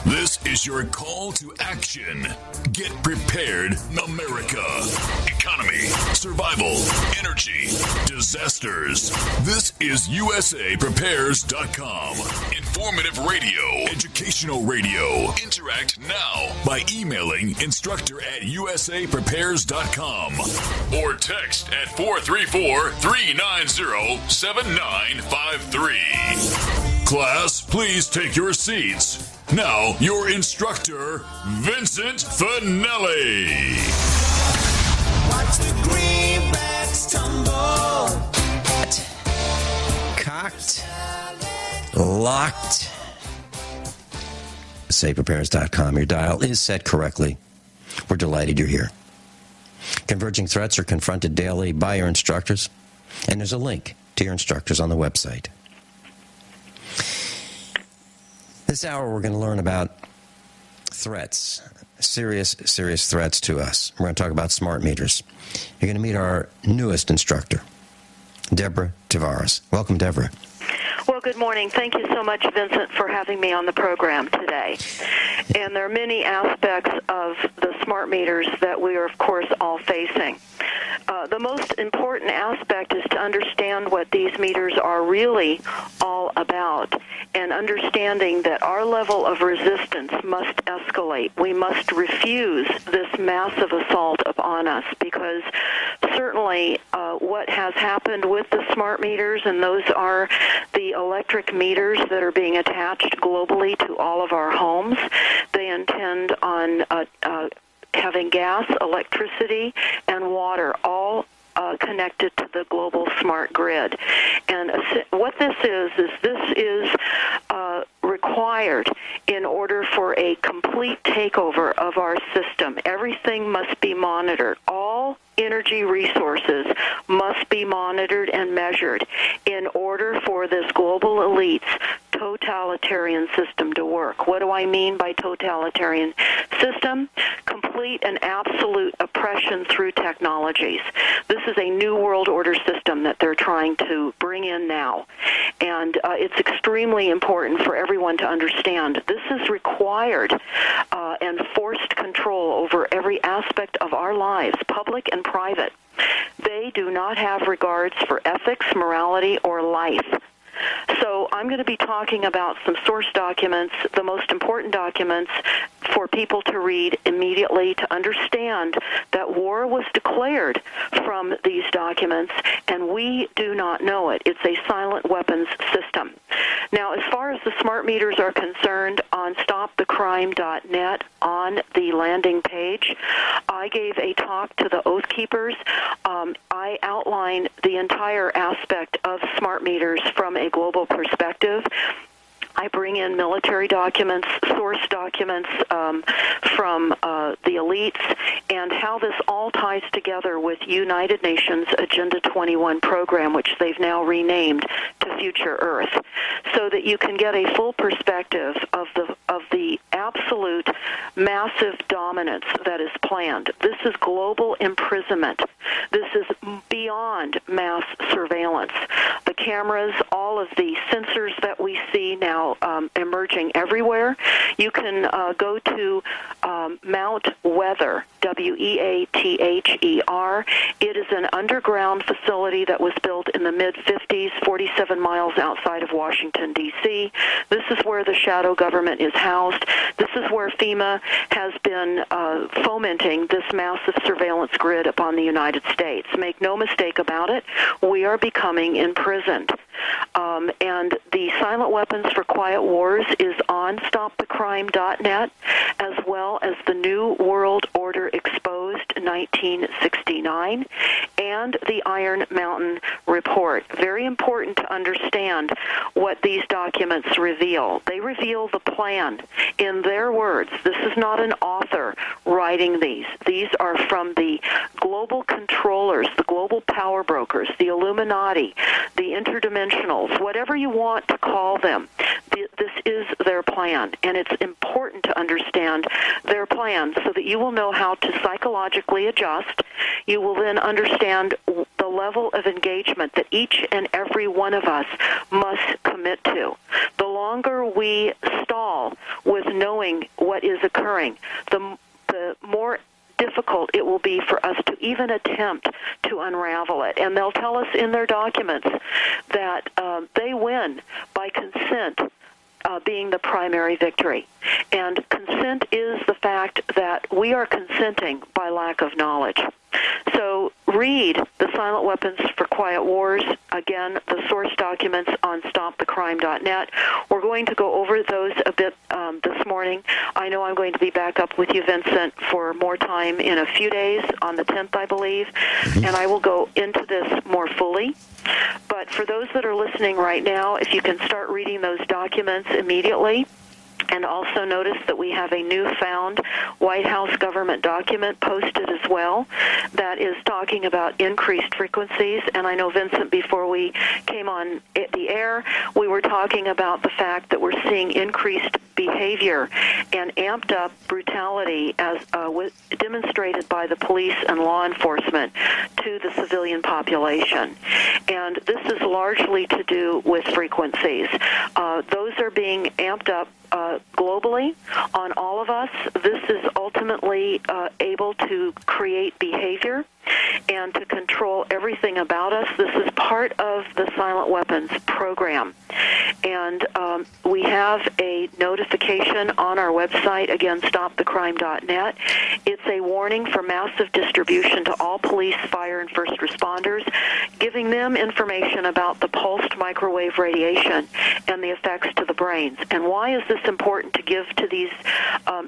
This is your call to action. Get prepared, America. Economy, survival, energy, disasters. This is USAPrepares.com. Informative radio, educational radio. Interact now by emailing instructor@USAPrepares.com or text at 434-390-7953. Class, please take your seats. Now, your instructor, Vincent Finelli. Watch the greenbacks tumble. Cocked. Locked. USAPrepares.com. Your dial is set correctly. We're delighted you're here. Converging threats are confronted daily by your instructors, and there's a link to your instructors on the website. This hour, we're going to learn about threats, serious threats to us. We're going to talk about smart meters. You're going to meet our newest instructor, Deborah Tavares. Welcome, Deborah. Well, good morning. Thank you so much, Vincent, for having me on the program today. And there are many aspects of the smart meters that we are, of course, all facing. The most important aspect is to understand what these meters are really all about, and understanding that our level of resistance must escalate. We must refuse this massive assault upon us, because certainly what has happened with the smart meters, and those are the electric meters that are being attached globally to all of our homes. They intend on having gas, electricity, and water all connected to the global smart grid. And what this is required in order for a complete takeover of our system. Everything must be monitored. All energy resources must be monitored and measured in order for this global elite's totalitarian system to work. What do I mean by totalitarian system? Complete and absolute oppression through technologies. This is a new world order system that they're trying to bring in now. And it's extremely important for everyone to understand. This is required and forced control over every aspect of our lives, public and private. They do not have regards for ethics, morality, or life. So I'm going to be talking about some source documents, the most important documents for people to read immediately to understand that war was declared from these documents, and we do not know it. It's a silent weapons system. Now, as far as the smart meters are concerned, on stopthecrime.net, on the landing page, I gave a talk to the Oath Keepers. I outline the entire aspect of smart meters from a global perspective. I bring in military documents, source documents from the elites, and how this all ties together with United Nations Agenda 21 program, which they've now renamed to Future Earth, so that you can get a full perspective of the absolute massive dominance that is planned. This is global imprisonment. This is beyond mass surveillance. The cameras, all of the sensors that we see now emerging everywhere. You can go to Mount Weather, WEATHER. It is an underground facility that was built in the mid-50s, 47 miles outside of Washington, D.C. This is where the shadow government is housed. This is where FEMA has been fomenting this massive surveillance grid upon the United States. Make no mistake about it, we are becoming imprisoned. And the Silent Weapons for Quiet Wars is on stopthecrime.net, as well as the New World Order Exposed 1969 and the Iron Mountain Report. Very important to understand what these documents reveal. They reveal the plan in their words. This is not an author writing these. These are from the global controllers, the global power brokers, the Illuminati, the interdimensionals, whatever you want to call them. This is their plan, and it's important to understand their plan so that you will know how to psychologically adjust. You will then understand the the level of engagement that each and every one of us must commit to. The longer we stall with knowing what is occurring, the more difficult it will be for us to even attempt to unravel it. And they'll tell us in their documents that they win by consent being the primary victory. And consent is the fact that we are consenting by lack of knowledge. So read The Silent Weapons for Quiet Wars. Again, the source documents on stopthecrime.net. We're going to go over those a bit this morning. I know I'm going to be back up with you, Vincent, for more time in a few days, on the 10th, I believe, and I will go into this more fully. But for those that are listening right now, if you can start reading those documents immediately. And also notice that we have a newfound White House government document posted as well that is talking about increased frequencies. And I know, Vincent, before we came on the air, we were talking about the fact that we're seeing increased behavior and amped up brutality as demonstrated by the police and law enforcement to the civilian population. And this is largely to do with frequencies. Those are being amped up globally on all of us. This is ultimately able to create behavior and to control everything about us. This is part of the Silent Weapons program. And we have a notification on our website, again, stopthecrime.net. It's a warning for massive distribution to all police, fire, and first responders, giving them information about the pulsed microwave radiation and the effects to the brains. And why is this important to give to these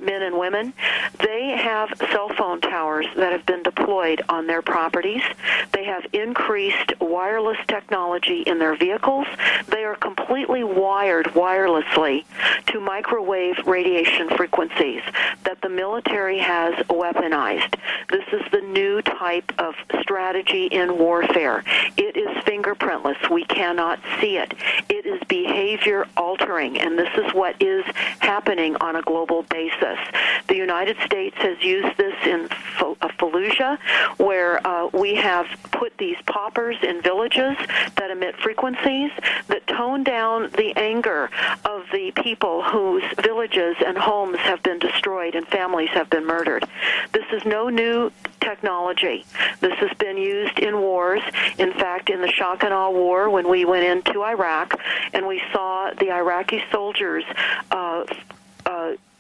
men and women? They have cell phone towers that have been deployed on their properties. They have increased wireless technology in their vehicles. They are completely wired wirelessly to microwave radiation frequencies that the military has weaponized. This is the new type of strategy in warfare. It is fingerprintless. We cannot see it. It is behavior altering, and this is what is happening on a global basis. The United States has used this in Fallujah, where we have put these poppers in villages that emit frequencies that tone down the anger of the people whose villages and homes have been destroyed and families have been murdered. This is no new technology. This has been used in wars. In fact, in the shock and awe war, when we went into Iraq and we saw the Iraqi soldiers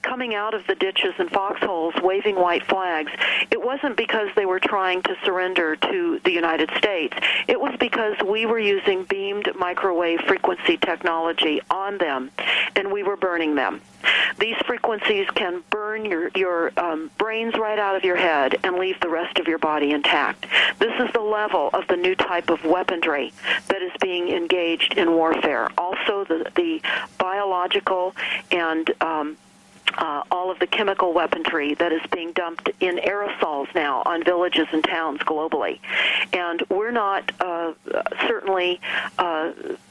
coming out of the ditches and foxholes waving white flags, it wasn't because they were trying to surrender to the United States. It was because we were using beamed microwave frequency technology on them, and we were burning them. These frequencies can burn your brains right out of your head and leave the rest of your body intact. This is the level of the new type of weaponry that is being engaged in warfare. Also, the biological and all of the chemical weaponry that is being dumped in aerosols now on villages and towns globally. And we're not certainly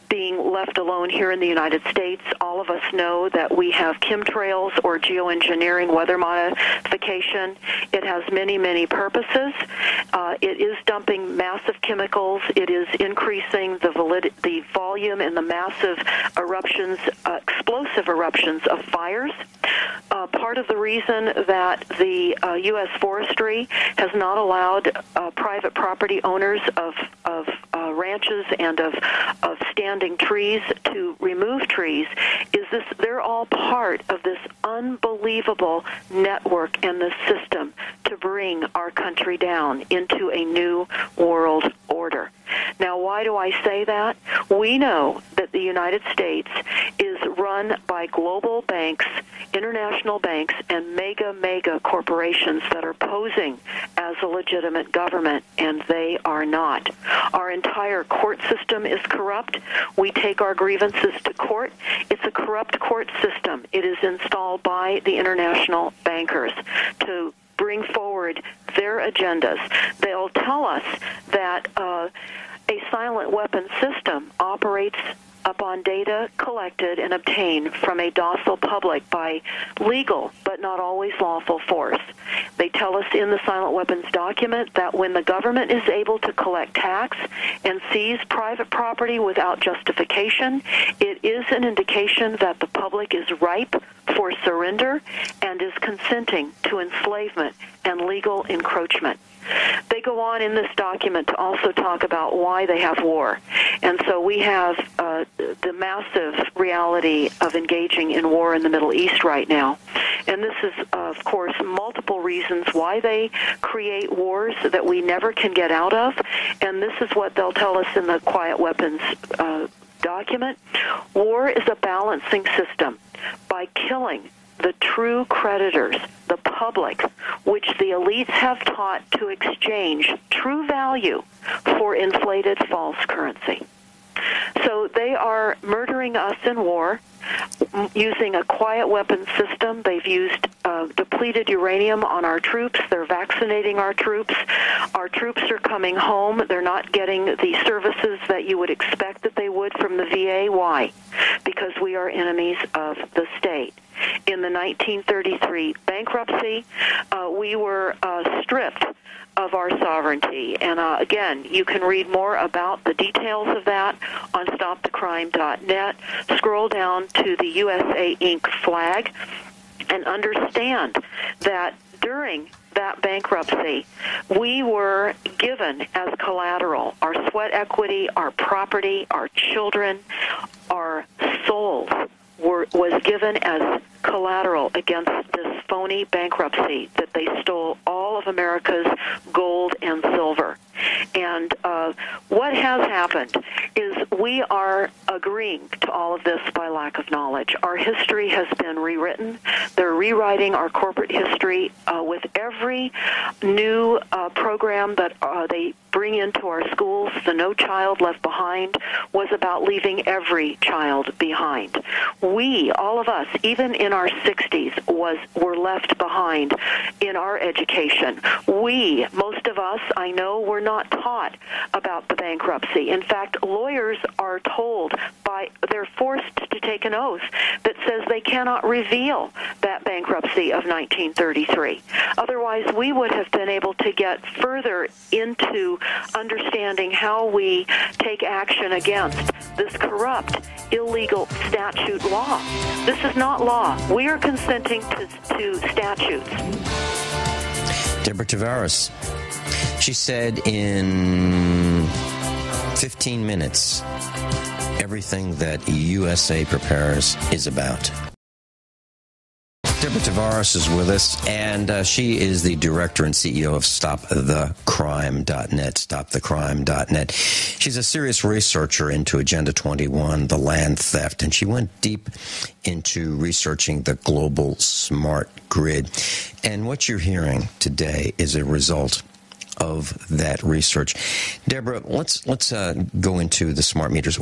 being left alone here in the United States. All of us know that we have chemtrails or geoengineering, weather modification. It has many, many purposes. It is dumping massive chemicals. It is increasing the volume and the massive eruptions, explosive eruptions of fires. Part of the reason that the U.S. Forestry has not allowed private property owners of ranches and of standing trees to remove trees is this: they're all part of this unbelievable network and the system to bring our country down into a new world order. Now, why do I say that? We know that the United States is run by global banks, international banks, and mega corporations that are posing as a legitimate government, and they are not. Our entire court system is corrupt. We take our grievances to court. It's a corrupt court system. It is installed by the international bankers to bring forward their agendas. They'll tell us that a silent weapon system operates upon data collected and obtained from a docile public by legal but not always lawful force. They tell us in the Silent Weapons document that when the government is able to collect tax and seize private property without justification, it is an indication that the public is ripe for surrender and is consenting to enslavement and legal encroachment. They go on in this document to also talk about why they have war. And so we have the massive reality of engaging in war in the Middle East right now. And this is, of course, multiple reasons why they create wars that we never can get out of. And this is what they'll tell us in the Quiet Weapons document. War is a balancing system. By killing the true creditors, the public, which the elites have taught to exchange true value for inflated false currency. So they are murdering us in war using a quiet weapons system. They've used depleted uranium on our troops. They're vaccinating our troops. Our troops are coming home. They're not getting the services that you would expect that they would from the VA. Why? Because we are enemies of the state. In the 1933 bankruptcy, we were stripped of our sovereignty. And again, you can read more about the details of that on stopthecrime.net. Scroll down to the USA Inc. flag and understand that during that bankruptcy, we were given as collateral our sweat equity, our property, our children, our souls was given as collateral against this phony bankruptcy that they stole all of America's gold and silver. And what has happened is we are agreeing to all of this by lack of knowledge. Our history has been rewritten. They're rewriting our corporate history with every new program that they bring into our schools. The No Child Left Behind was about leaving every child behind. We, all of us, even in our 60s, were left behind in our education. We, most of us, I know, were not taught about the bankruptcy. In fact, lawyers are told they're forced to take an oath that says they cannot reveal that bankruptcy of 1933. Otherwise, we would have been able to get further into understanding how we take action against this corrupt, illegal statute law. This is not law. We are consenting to statutes. Deborah Tavares, she said in 15 minutes everything that USA Prepares is about. Deborah Tavares is with us, and she is the director and CEO of StopTheCrime.net, StopTheCrime.net. She's a serious researcher into Agenda 21, the land theft, and she went deep into researching the global smart grid. And what you're hearing today is a result of that research. Deborah, let's go into the smart meters.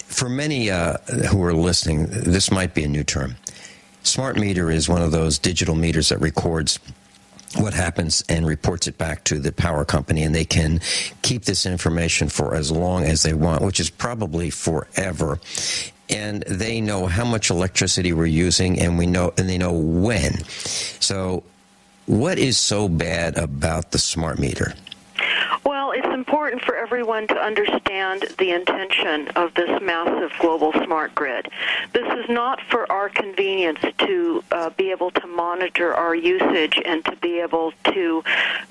For many who are listening, this might be a new term. Smart meter is one of those digital meters that records what happens and reports it back to the power company, and they can keep this information for as long as they want, which is probably forever. And they know how much electricity we're using, and they know when. So what is so bad about the smart meter? Well, it's important for everyone to understand the intention of this massive global smart grid. This is not for our convenience to be able to monitor our usage and to be able to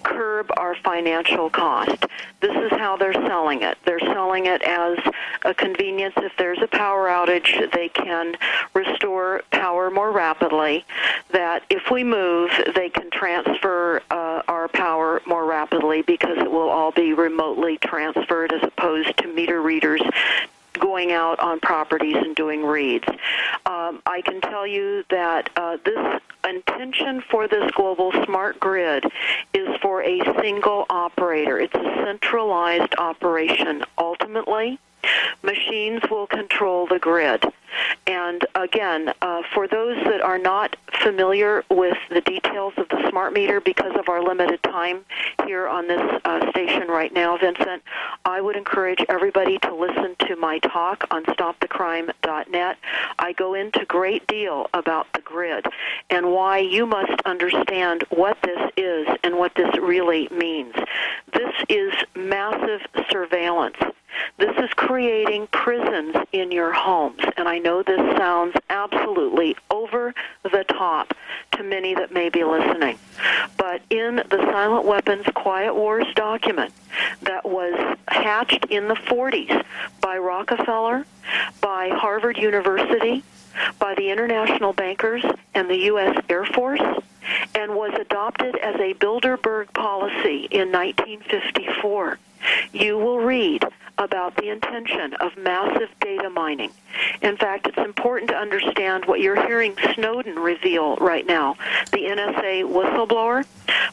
curb our financial cost. This is how they're selling it. They're selling it as a convenience. If there's a power outage, they can restore power more rapidly. That if we move, they can transfer our power more rapidly because it will all be remotely transferred as opposed to meter readers going out on properties and doing reads. I can tell you that this intention for this global smart grid is for a single operator. It's a centralized operation ultimately. Machines will control the grid. And again, for those that are not familiar with the details of the smart meter because of our limited time here on this station right now, Vincent, I would encourage everybody to listen to my talk on stopthecrime.net. I go into great deal about the grid and why you must understand what this is and what this really means. This is massive surveillance. This is creating prisons in your homes, and I know this sounds absolutely over the top to many that may be listening. But in the Silent Weapons Quiet Wars document that was hatched in the 40s by Rockefeller, by Harvard University, by the international bankers and the U.S. Air Force, and was adopted as a Bilderberg policy in 1954, you will read about the intention of massive data mining. In fact, it's important to understand what you're hearing Snowden reveal right now, the NSA whistleblower.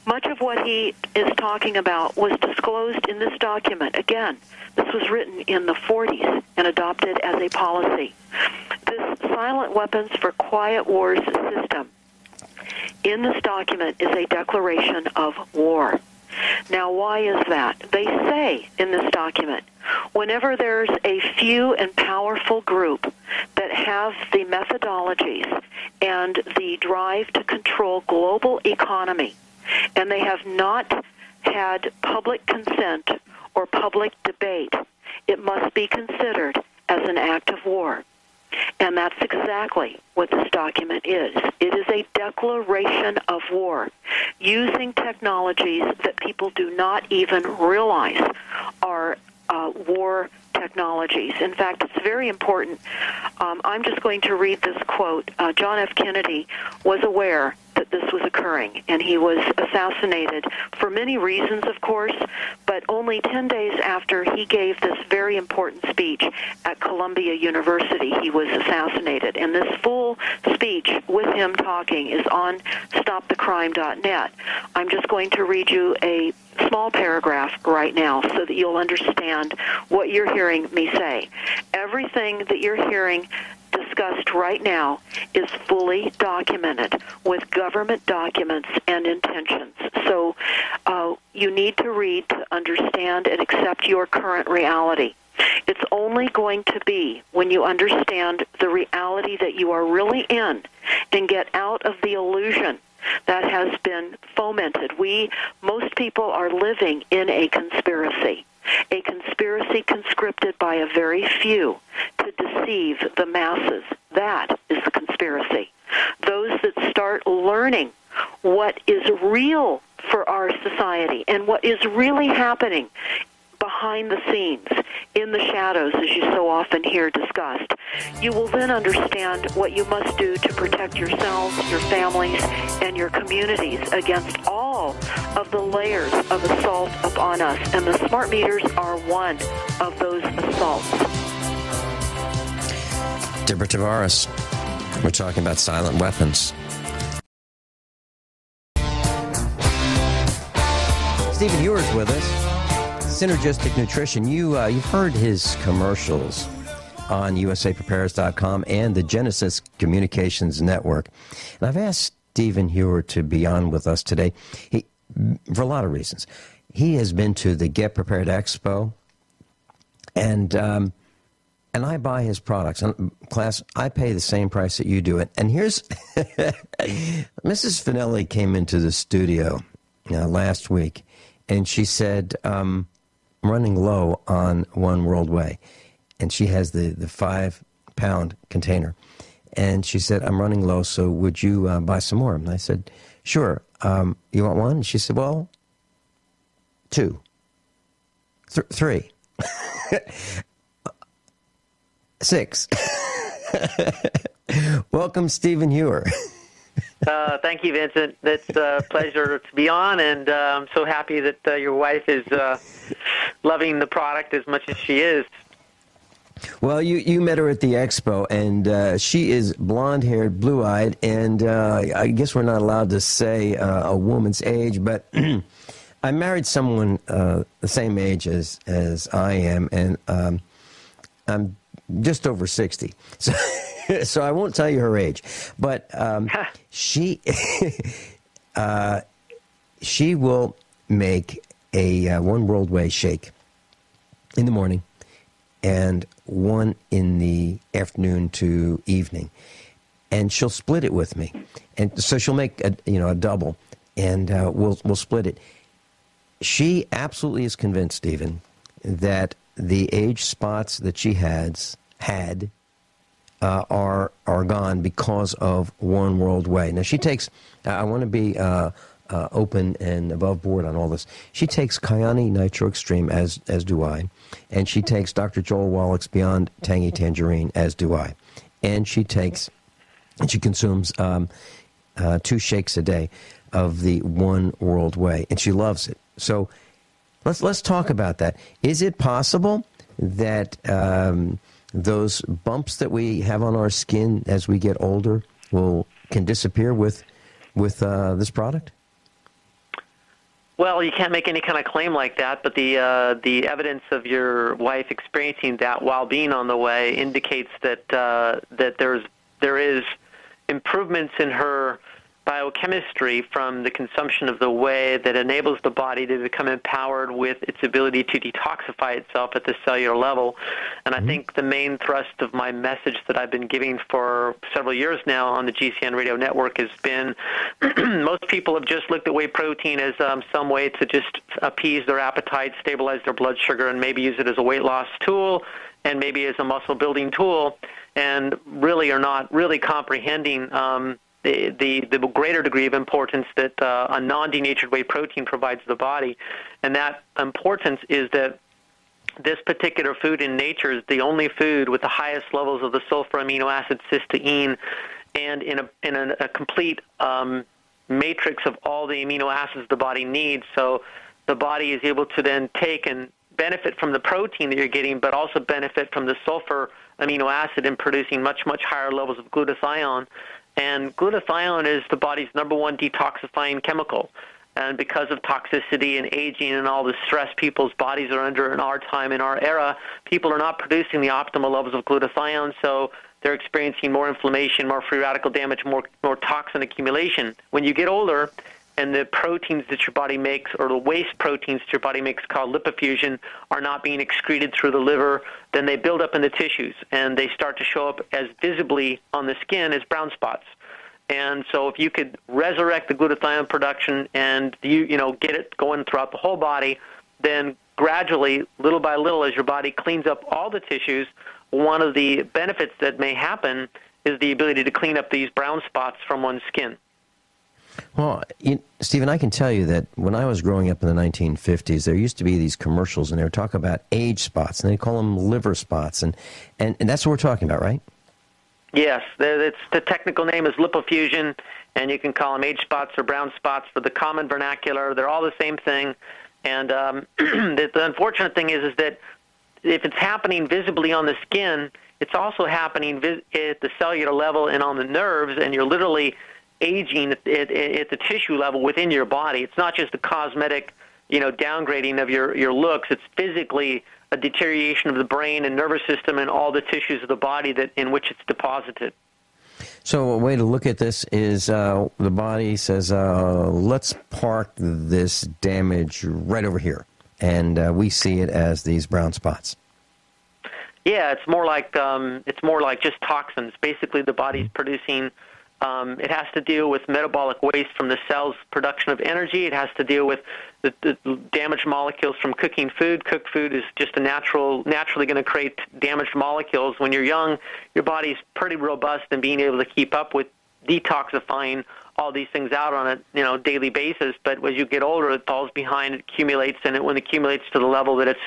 Much of what he is talking about was disclosed in this document. Again, this was written in the 40s and adopted as a policy. This Silent Weapons for Quiet Wars system in this document is a declaration of war. Now, why is that? They say in this document, whenever there's a few and powerful group that have the methodologies and the drive to control global economy, and they have not had public consent or public debate, it must be considered as an act of war. And that's exactly what this document is. It is a declaration of war using technologies that people do not even realize are war technologies. In fact, it's very important. I'm just going to read this quote. John F. Kennedy was aware that this was occurring, and he was assassinated for many reasons, of course, but only 10 days after he gave this very important speech at Columbia University, he was assassinated. And this full speech with him talking is on stopthecrime.net. I'm just going to read you a small paragraph right now so that you'll understand what you're hearing me say. Everything that you're hearing discussed right now is fully documented with government documents and intentions. So you need to read to understand and accept your current reality. It's only going to be when you understand the reality that you are really in and get out of the illusion that has been fomented. Most people are living in a conspiracy conscripted by a very few to deceive the masses. That is the conspiracy. Those that start learning what is real for our society and what is really happening behind the scenes, in the shadows, as you so often hear discussed, you will then understand what you must do to protect yourselves, your families, and your communities against all of the layers of assault upon us. And the smart meters are one of those assaults. Deborah Tavares, we're talking about silent weapons. Stephen Ewer's with us. Synergistic Nutrition. You've heard his commercials on USAPrepares.com and the Genesis Communications Network. And I've asked Stephen Ewer to be on with us today for a lot of reasons. He has been to the Get Prepared Expo, and I buy his products. And class, I pay the same price that you do it. And here's Mrs. Finelli came into the studio last week, and she said, I'm running low on One World Way. And she has the 5-pound container. And she said, I'm running low, so would you buy some more? And I said, sure. You want one? And she said, well, 2. 3. 6. Welcome, Stephen Ewer. Thank you, Vincent. It's a pleasure to be on, and I'm so happy that your wife is loving the product as much as she is. Well, you met her at the expo, and she is blonde-haired, blue-eyed, and I guess we're not allowed to say a woman's age, but I married someone the same age as I am, and I'm just over 60, so I won't tell you her age, but she she will make a one World Way shake in the morning and one in the afternoon to evening, and she'll split it with me, and so she'll make a double, and we'll split it. She absolutely is convinced, Stephen, that the age spots that she had are gone because of one World Way. Now she takes. I want to be open and above board on all this. She takes Kyani Nitro Extreme, as do I, and she takes Dr. Joel Wallach's Beyond Tangy Tangerine, as do I, and she consumes 2 shakes a day of the one World Way, and she loves it. So let's talk about that. Is it possible that those bumps that we have on our skin as we get older can disappear with this product? Well, you can't make any kind of claim like that, but the evidence of your wife experiencing that while being on the way indicates that there is improvements in her biochemistry from the consumption of the whey that enables the body to become empowered with its ability to detoxify itself at the cellular level. And I think the main thrust of my message that I've been giving for several years now on the GCN radio network has been most people have just looked at whey protein as some way to just appease their appetite, stabilize their blood sugar, and maybe use it as a weight loss tool and maybe as a muscle building tool, and really are not really comprehending the greater degree of importance that a non-denatured whey protein provides the body. And that importance is that this particular food in nature is the only food with the highest levels of the sulfur amino acid cysteine, and in a complete matrix of all the amino acids the body needs. So the body is able to then take and benefit from the protein that you're getting, but also benefit from the sulfur amino acid in producing much, much higher levels of glutathione. And glutathione is the body's #1 detoxifying chemical. And because of toxicity and aging and all the stress people's bodies are under in our time, in our era, people are not producing the optimal levels of glutathione, so they're experiencing more inflammation, more free radical damage, more toxin accumulation. When you get older and the proteins that your body makes, or the waste proteins that your body makes called lipofuscin, are not being excreted through the liver, then they build up in the tissues, and they start to show up as visibly on the skin as brown spots. And so if you could resurrect the glutathione production and you get it going throughout the whole body, then gradually, little by little, as your body cleans up all the tissues, one of the benefits that may happen is the ability to clean up these brown spots from one's skin. Well, Stephen, I can tell you that when I was growing up in the 1950s, there used to be these commercials, and they would talk about age spots, and they call them liver spots, and that's what we're talking about, right? Yes, the technical name is lipofuscin, and you can call them age spots or brown spots for the common vernacular. They're all the same thing, and the unfortunate thing is that if it's happening visibly on the skin, it's also happening at the cellular level and on the nerves, and you're literally aging at the tissue level within your body. It's not just a cosmetic, downgrading of your looks. It's physically a deterioration of the brain and nervous system and all the tissues of the body in which it's deposited. So a way to look at this is the body says, let's park this damage right over here, and we see it as these brown spots. Yeah, it's more like just toxins. Basically, the body's producing. It has to deal with metabolic waste from the cell's production of energy. It has to deal with the damaged molecules from cooking food. Cooked food is just naturally going to create damaged molecules. When you're young, your body's pretty robust in being able to keep up with detoxifying all these things out on a daily basis. But as you get older, it falls behind, it accumulates, and when it accumulates to the level that it's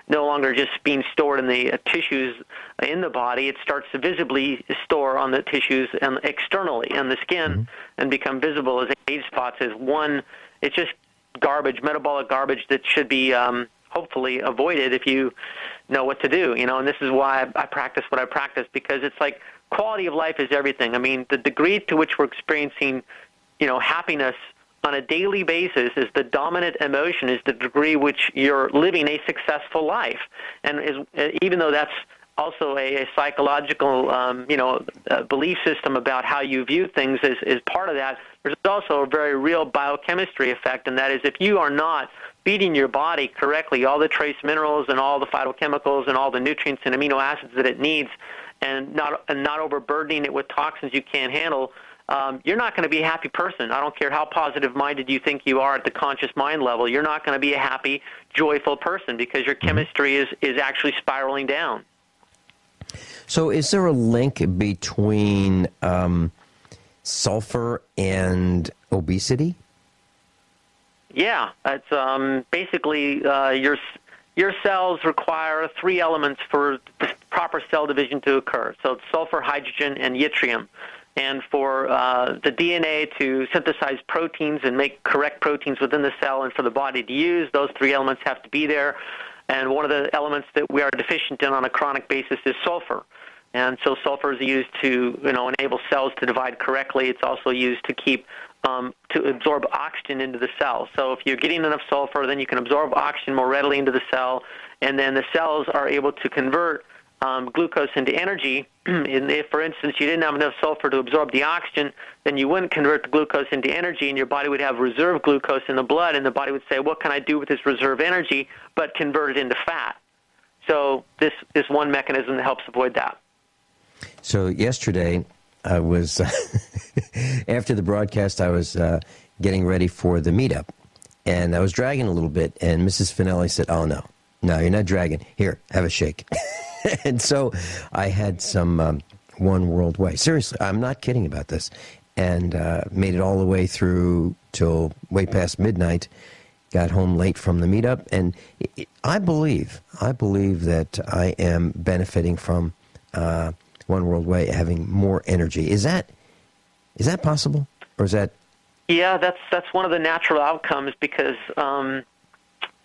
no longer just being stored in the tissues in the body, it starts to visibly store on the tissues and externally on the skin and become visible as age spots. It's just garbage, metabolic garbage that should be hopefully avoided if you know what to do. And this is why I practice what I practice, because it's like quality of life is everything. I mean, the degree to which we're experiencing happiness on a daily basis is the dominant emotion, is the degree which you're living a successful life. And even though that's also a psychological, belief system about how you view things is part of that. There's also a very real biochemistry effect, and that is if you are not feeding your body correctly all the trace minerals and all the phytochemicals and all the nutrients and amino acids that it needs, and not overburdening it with toxins you can't handle, you're not going to be a happy person. I don't care how positive-minded you think you are at the conscious mind level. You're not going to be a happy, joyful person because your chemistry is actually spiraling down. So is there a link between sulfur and obesity? Yeah, it's basically your cells require 3 elements for the proper cell division to occur. So it's sulfur, hydrogen, and yttrium. And for the DNA to synthesize proteins and make correct proteins within the cell and for the body to use, those 3 elements have to be there. And one of the elements that we are deficient in on a chronic basis is sulfur. And so sulfur is used to enable cells to divide correctly. It's also used to keep to absorb oxygen into the cell. So if you're getting enough sulfur, then you can absorb oxygen more readily into the cell, and then the cells are able to convert glucose into energy. And if, for instance, you didn't have enough sulfur to absorb the oxygen, then you wouldn't convert the glucose into energy, and your body would have reserve glucose in the blood, and the body would say, what can I do with this reserve energy but convert it into fat? So this is one mechanism that helps avoid that. So yesterday, I was, after the broadcast, I was getting ready for the meetup, and I was dragging a little bit, and Mrs. Finelli said, oh, no, you're not dragging. Here, have a shake. And so I had some One World Way. Seriously, I'm not kidding about this. And made it all the way through till way past midnight. Got home late from the meetup. And I believe that I am benefiting from One World Way having more energy. Is that possible? Or is that... Yeah, that's one of the natural outcomes because...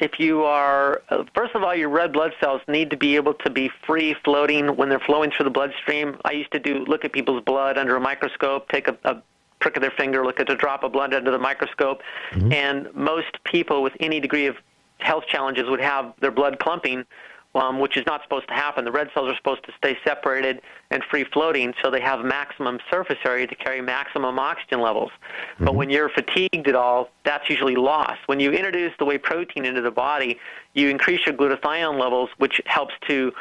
if you are, first of all, your red blood cells need to be able to be free floating when they're flowing through the bloodstream. I used to look at people's blood under a microscope, take a prick of their finger, look at a drop of blood under the microscope, and most people with any degree of health challenges would have their blood clumping, which is not supposed to happen. The red cells are supposed to stay separated and free floating so they have maximum surface area to carry maximum oxygen levels. But when you're fatigued at all, that's usually lost. When you introduce the whey protein into the body, you increase your glutathione levels, which helps to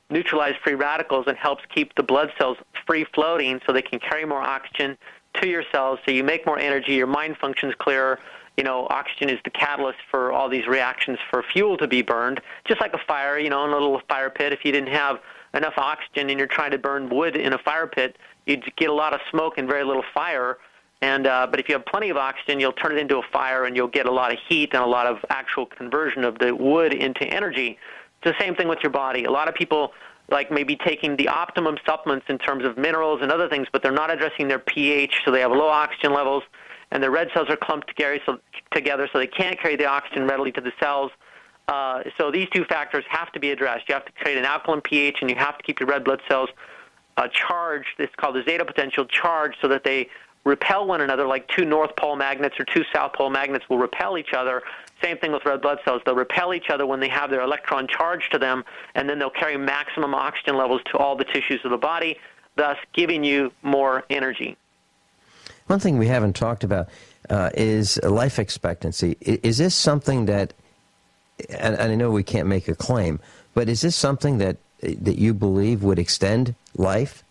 neutralize free radicals and helps keep the blood cells free floating so they can carry more oxygen to your cells, so you make more energy, your mind functions clearer. Oxygen is the catalyst for all these reactions for fuel to be burned, just like a fire, in a little fire pit. If you didn't have enough oxygen and you're trying to burn wood in a fire pit, you'd get a lot of smoke and very little fire. But if you have plenty of oxygen, you'll turn it into a fire and you'll get a lot of heat and a lot of actual conversion of the wood into energy. It's the same thing with your body. A lot of people maybe taking the optimum supplements in terms of minerals and other things, but they're not addressing their pH, so they have low oxygen levels. And the red cells are clumped together so they can't carry the oxygen readily to the cells. So these two factors have to be addressed. You have to create an alkaline pH, and you have to keep your red blood cells charged. It's called the zeta potential charged so that they repel one another like 2 North Pole magnets or 2 South Pole magnets will repel each other. Same thing with red blood cells. They'll repel each other when they have their electron charged to them, and then they'll carry maximum oxygen levels to all the tissues of the body, thus giving you more energy. One thing we haven't talked about is life expectancy. Is this something that, and I know we can't make a claim, but is this something that you believe would extend life?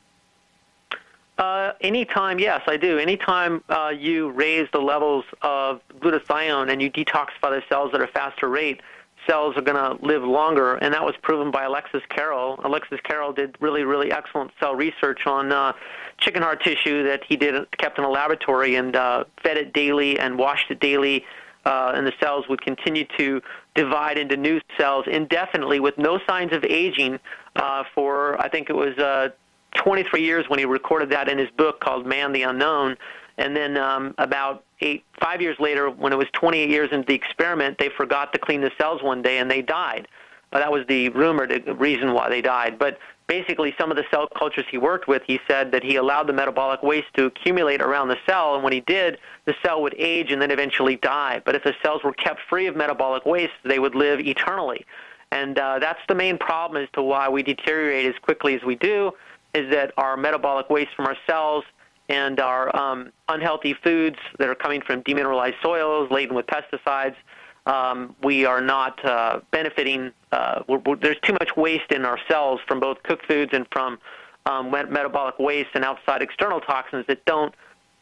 Anytime, yes, I do. Anytime you raise the levels of glutathione and you detoxify the cells at a faster rate, cells are going to live longer, and that was proven by Alexis Carrel. Alexis Carrel did really, really excellent cell research on chicken heart tissue that he kept in a laboratory and fed it daily and washed it daily, and the cells would continue to divide into new cells indefinitely with no signs of aging for, I think it was 23 years when he recorded that in his book called Man the Unknown. And then about 5 years later, when it was 28 years into the experiment, they forgot to clean the cells one day and they died. That was the rumored reason why they died. But basically, some of the cell cultures he worked with, he said that he allowed the metabolic waste to accumulate around the cell, and when he did, the cell would age and then eventually die. But if the cells were kept free of metabolic waste, they would live eternally. And that's the main problem as to why we deteriorate as quickly as we do, is that our metabolic waste from our cells and our unhealthy foods that are coming from demineralized soils laden with pesticides, we are not benefiting. There's too much waste in our cells from both cooked foods and from metabolic waste and outside external toxins that don't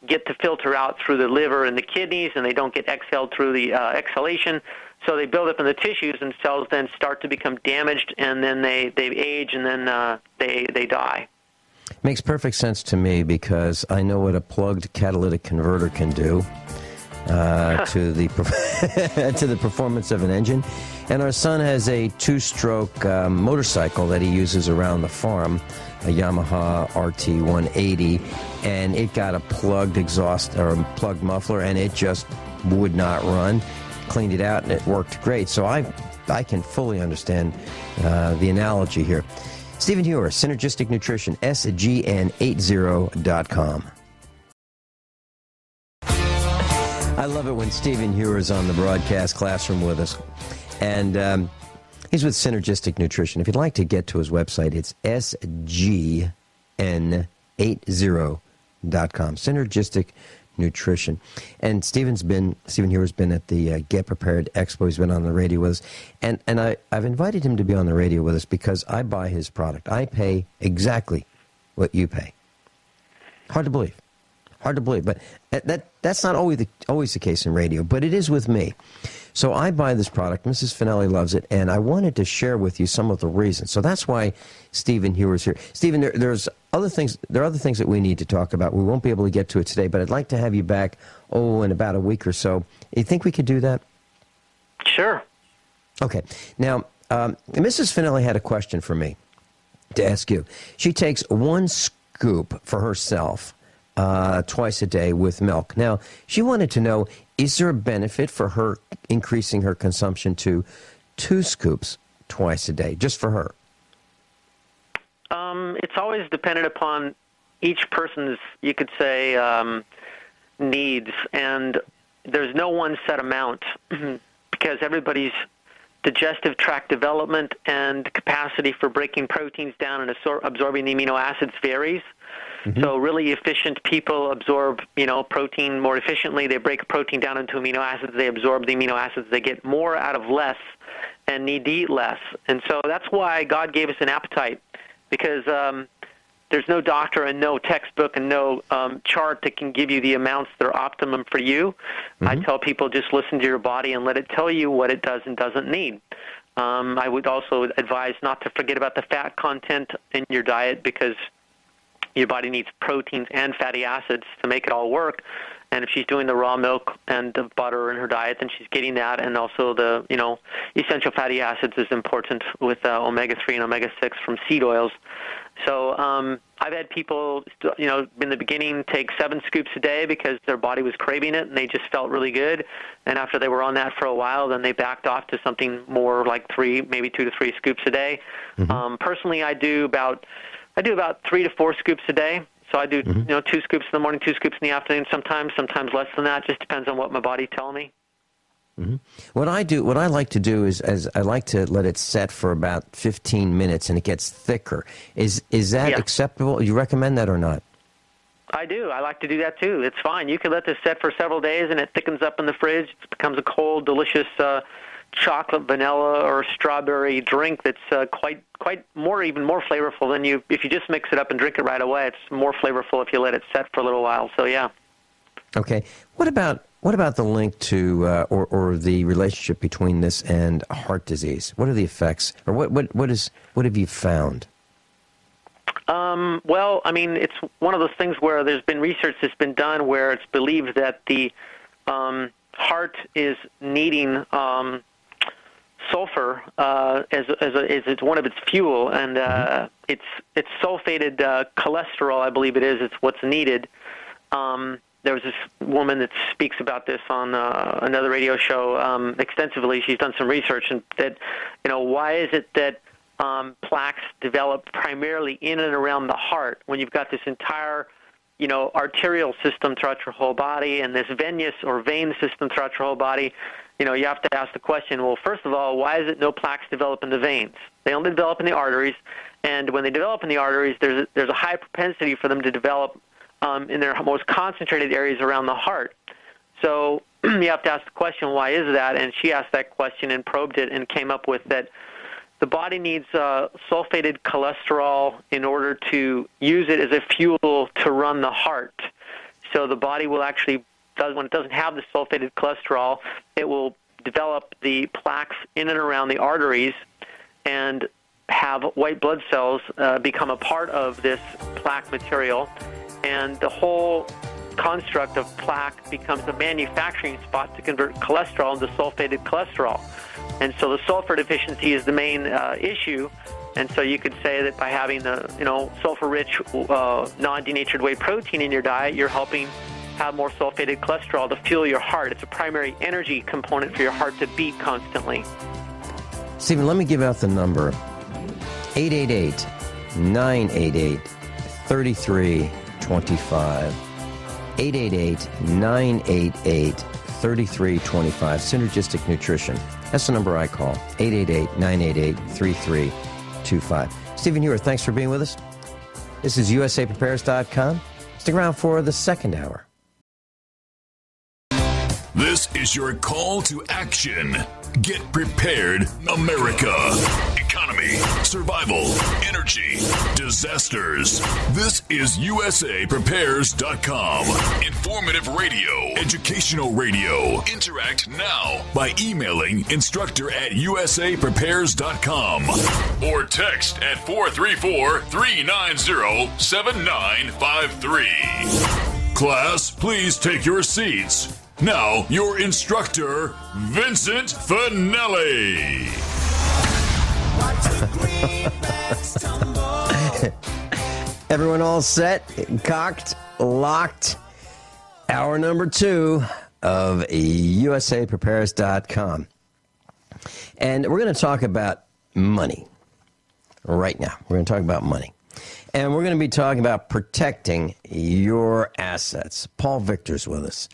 get to filter out through the liver and the kidneys, and they don't get exhaled through the exhalation. So they build up in the tissues, and cells then start to become damaged, and then they age, and then they die. Makes perfect sense to me, because I know what a plugged catalytic converter can do to the performance of an engine. And our son has a 2-stroke motorcycle that he uses around the farm, a Yamaha RT180, and it got a plugged exhaust or a plugged muffler, and it just would not run. Cleaned it out, and it worked great. So I can fully understand the analogy here. Stephen Hewer, Synergistic Nutrition, sgn80.com. I love it when Stephen Hewer is on the broadcast classroom with us. And he's with Synergistic Nutrition. If you'd like to get to his website, it's sgn80.com. Synergistic Nutrition. And Stephen Hewer's been at the Get Prepared Expo. He's been on the radio with us. And I've invited him to be on the radio with us because I buy his product. I pay exactly what you pay. Hard to believe. But that's not always the case in radio, but it is with me. So I buy this product. Mrs. Finelli loves it, and I wanted to share with you some of the reasons. So that's why Stephen Hewer's here. Stephen, there are other things that we need to talk about. We won't be able to get to it today, but I'd like to have you back, in about a week or so. You think we could do that? Sure. Okay. Now, Mrs. Finelli had a question for me to ask you. She takes 1 scoop for herself twice a day with milk. Now, she wanted to know, is there a benefit for her increasing her consumption to 2 scoops twice a day, just for her? It's always dependent upon each person's, you could say, needs, and there's no one set amount because everybody's digestive tract development and capacity for breaking proteins down and absorbing the amino acids varies. Mm-hmm. So really efficient people absorb, protein more efficiently. They break a protein down into amino acids. They absorb the amino acids. They get more out of less and need to eat less. And so that's why God gave us an appetite, because there's no doctor and no textbook and no chart that can give you the amounts that are optimum for you. Mm-hmm. I tell people just listen to your body and let it tell you what it does and doesn't need. I would also advise not to forget about the fat content in your diet, because your body needs proteins and fatty acids to make it all work. And if she's doing the raw milk and the butter in her diet, then she's getting that. And also the, essential fatty acids is important with omega-3 and omega-6 from seed oils. So I've had people, in the beginning take 7 scoops a day because their body was craving it and they just felt really good. And after they were on that for a while, then they backed off to something more like 3, maybe 2 to 3 scoops a day. Mm-hmm. Personally, I do about 3 to 4 scoops a day. So I do, 2 scoops in the morning, 2 scoops in the afternoon, sometimes less than that. Just depends on what my body tells me. Mm-hmm. What I like to do is I like to let it set for about 15 minutes, and it gets thicker. Is that acceptable? You recommend that or not? I do. I like to do that too. It's fine. You can let this set for several days, and it thickens up in the fridge. It becomes a cold, delicious chocolate, vanilla, or strawberry drink that's even more flavorful than if you just mix it up and drink it right away. It's more flavorful if you let it set for a little while. So yeah. Okay. What about the link to or the relationship between this and heart disease? What are the effects, or what have you found? Well, I mean, it's one of those things where there's been research that's been done where it's believed that the heart is needing sulfur as one of its fuel, and it's sulfated cholesterol, I believe it is. It's what's needed. There was this woman that speaks about this on another radio show extensively. She's done some research, and that, why is it that plaques develop primarily in and around the heart when you've got this entire, arterial system throughout your whole body and this venous or vein system throughout your whole body? you have to ask the question, well, first of all, why is it no plaques develop in the veins? They only develop in the arteries, and when they develop in the arteries, there's a high propensity for them to develop in their most concentrated areas around the heart. So you have to ask the question, why is that? And she asked that question and probed it and came up with that the body needs sulfated cholesterol in order to use it as a fuel to run the heart. So the body will actually, when it doesn't have the sulfated cholesterol, it will develop the plaques in and around the arteries and have white blood cells become a part of this plaque material. And the whole construct of plaque becomes a manufacturing spot to convert cholesterol into sulfated cholesterol. And so the sulfur deficiency is the main issue. And so you could say that by having the sulfur-rich, non-denatured whey protein in your diet, you're helping have more sulfated cholesterol to fuel your heart. It's a primary energy component for your heart to beat constantly. Stephen, let me give out the number. 888-988-3325. 888-988-3325. Synergistic Nutrition. That's the number I call. 888-988-3325. Stephen Hewer, thanks for being with us. This is USAPrepares.com. Stick around for the second hour. This is your call to action. Get prepared, America. Economy, survival, energy, disasters. This is USAPrepares.com. Informative radio, educational radio. Interact now by emailing instructor@USAPrepares.com or text at 434-390-7953. Class, please take your seats. Now, your instructor, Vincent Finelli. Everyone all set, cocked, locked. Hour number 2 of USAPrepares.com. And we're going to talk about money right now. We're going to talk about money. And we're going to be talking about protecting your assets. Paul Victor's with us.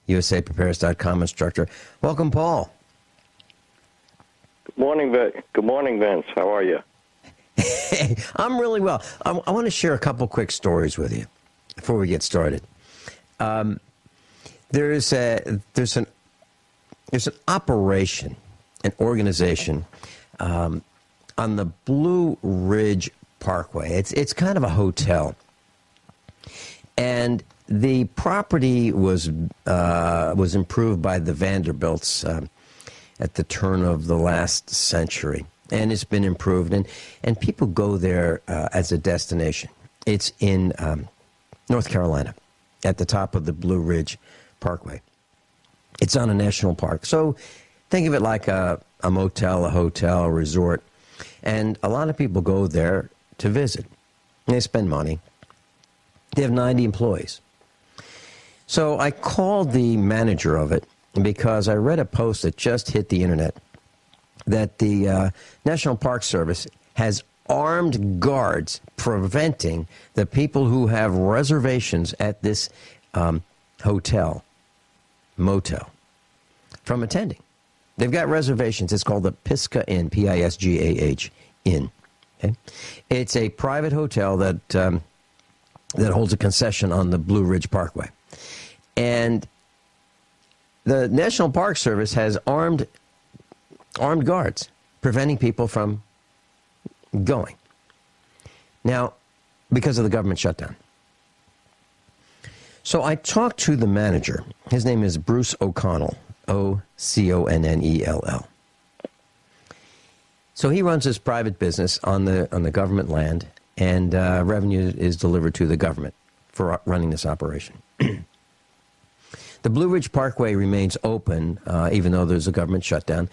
USAPrepares.com instructor. Welcome, Paul. Good morning, Vince. How are you? Hey, I'm really well. I want to share a couple quick stories with you before we get started. There's an operation, an organization on the Blue Ridge Parkway. It's kind of a hotel, and the property was improved by the Vanderbilts at the turn of the last century, and it's been improved, and people go there as a destination. It's in North Carolina, at the top of the Blue Ridge Parkway. It's on a national park, so think of it like a motel, a hotel, a resort, and a lot of people go there to visit. They spend money. They have 90 employees. So I called the manager of it because I read a post that just hit the internet that the National Park Service has armed guards preventing the people who have reservations at this motel from attending. They've got reservations. It's called the Pisgah Inn, Pisgah Inn. Okay? It's a private hotel that holds a concession on the Blue Ridge Parkway. And the National Park Service has armed guards preventing people from going. Now, because of the government shutdown. So I talked to the manager. His name is Bruce O'Connell, Oconnell. So he runs his private business on the government land, and revenue is delivered to the government for running this operation. The Blue Ridge Parkway remains open, even though there's a government shutdown.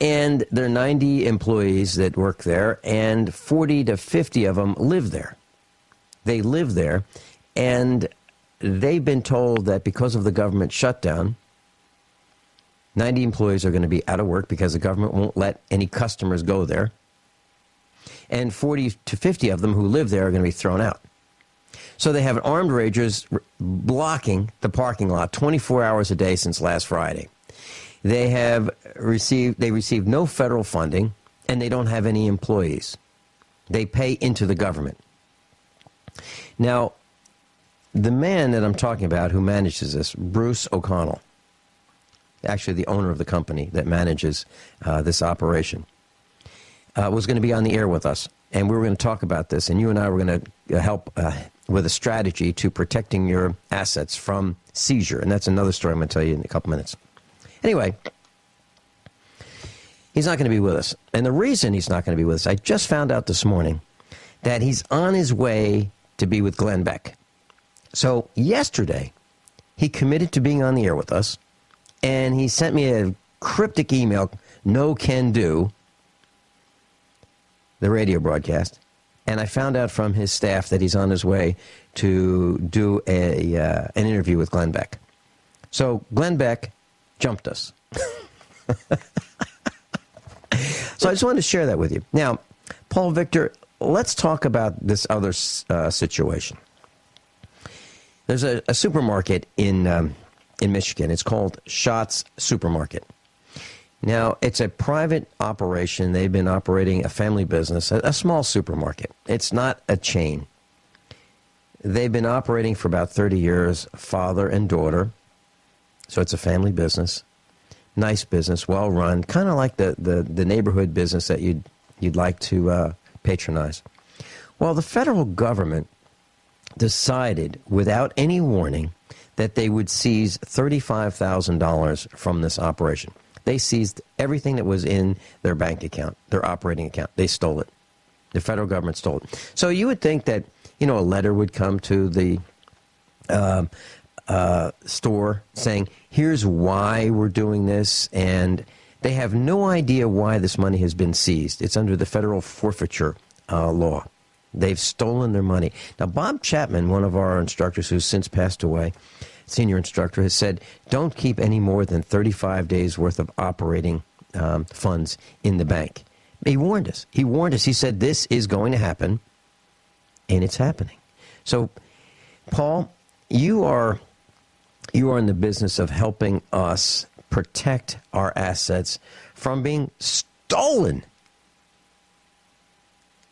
And there are 90 employees that work there, and 40 to 50 of them live there. They live there, and they've been told that because of the government shutdown, 90 employees are going to be out of work because the government won't let any customers go there. And 40 to 50 of them who live there are going to be thrown out. So they have armed rangers blocking the parking lot 24 hours a day since last Friday. They receive no federal funding, and they don't have any employees. They pay into the government. Now, the man that I'm talking about who manages this, Bruce O'Connell, actually the owner of the company that manages this operation, was going to be on the air with us, and we were going to talk about this, and you and I were going to help with a strategy to protecting your assets from seizure, and that's another story I'm going to tell you in a couple minutes. Anyway, he's not going to be with us, and the reason he's not going to be with us, I just found out this morning that he's on his way to be with Glenn Beck. So yesterday, he committed to being on the air with us, and he sent me a cryptic email, no can do, the radio broadcast, and I found out from his staff that he's on his way to do an interview with Glenn Beck. So Glenn Beck jumped us. So I just wanted to share that with you. Now, Paul Victor, let's talk about this other situation. There's a supermarket in Michigan. It's called Schatz Supermarket. Now, it's a private operation. They've been operating a family business, a small supermarket. It's not a chain. They've been operating for about 30 years, father and daughter. So it's a family business, nice business, well run, kind of like the neighborhood business that you'd like to patronize. Well, the federal government decided without any warning that they would seize $35,000 from this operation. They seized everything that was in their bank account, their operating account. They stole it. The federal government stole it. So you would think that, a letter would come to the store saying, here's why we're doing this, and they have no idea why this money has been seized. It's under the federal forfeiture law. They've stolen their money. Now, Bob Chapman, one of our instructors who's since passed away, senior instructor, has said, don't keep any more than 35 days worth of operating funds in the bank. He warned us. He said, this is going to happen, and it's happening. So, Paul, you are in the business of helping us protect our assets from being stolen.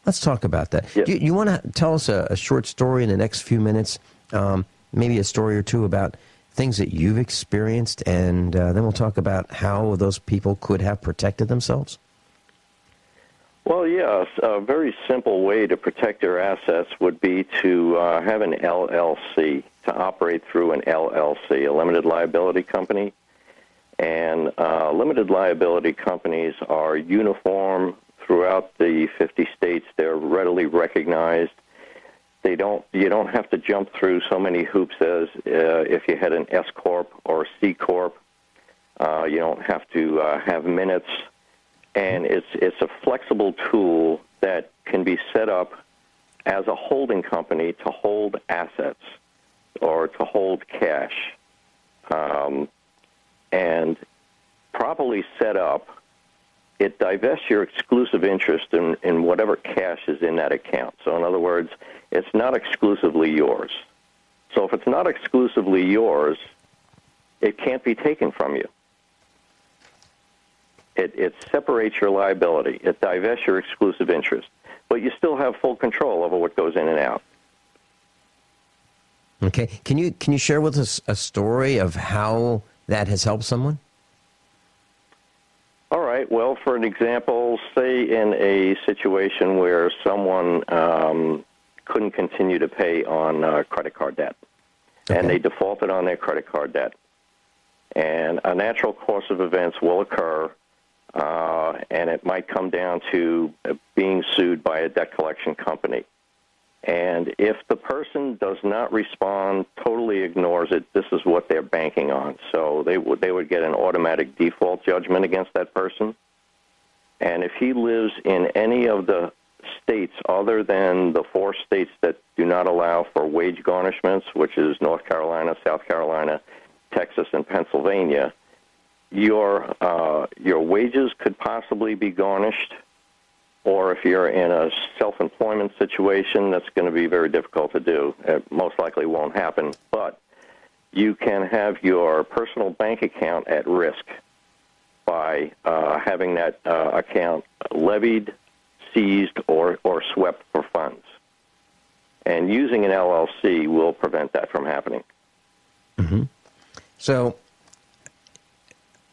Let's talk about that. Yep. You want to tell us a short story in the next few minutes, maybe a story or two about things that you've experienced, and then we'll talk about how those people could have protected themselves? Well, yes. A very simple way to protect your assets would be to have an LLC, to operate through an LLC, a limited liability company. And limited liability companies are uniform throughout the 50 states. They're readily recognized. You don't have to jump through so many hoops as if you had an S Corp or a C Corp. You don't have to have minutes. And it's a flexible tool that can be set up as a holding company to hold assets or to hold cash. And properly set up, it divests your exclusive interest in whatever cash is in that account. So in other words, it's not exclusively yours. So if it's not exclusively yours, it can't be taken from you. It separates your liability. It divests your exclusive interest. But you still have full control over what goes in and out. Okay. Can you share with us a story of how that has helped someone? All right. Well, for an example, say in a situation where someone couldn't continue to pay on credit card debt, okay, and they defaulted on their credit card debt. And a natural course of events will occur, and it might come down to being sued by a debt collection company. And if the person does not respond, totally ignores it, this is what they're banking on. So they would get an automatic default judgment against that person. And if he lives in any of the states other than the 4 states that do not allow for wage garnishments, which is North Carolina, South Carolina, Texas, and Pennsylvania, your wages could possibly be garnished. Or if you're in a self-employment situation, that's going to be very difficult to do. It most likely won't happen. But you can have your personal bank account at risk. by having that account levied, seized, or swept for funds. And using an LLC will prevent that from happening. Mm-hmm. So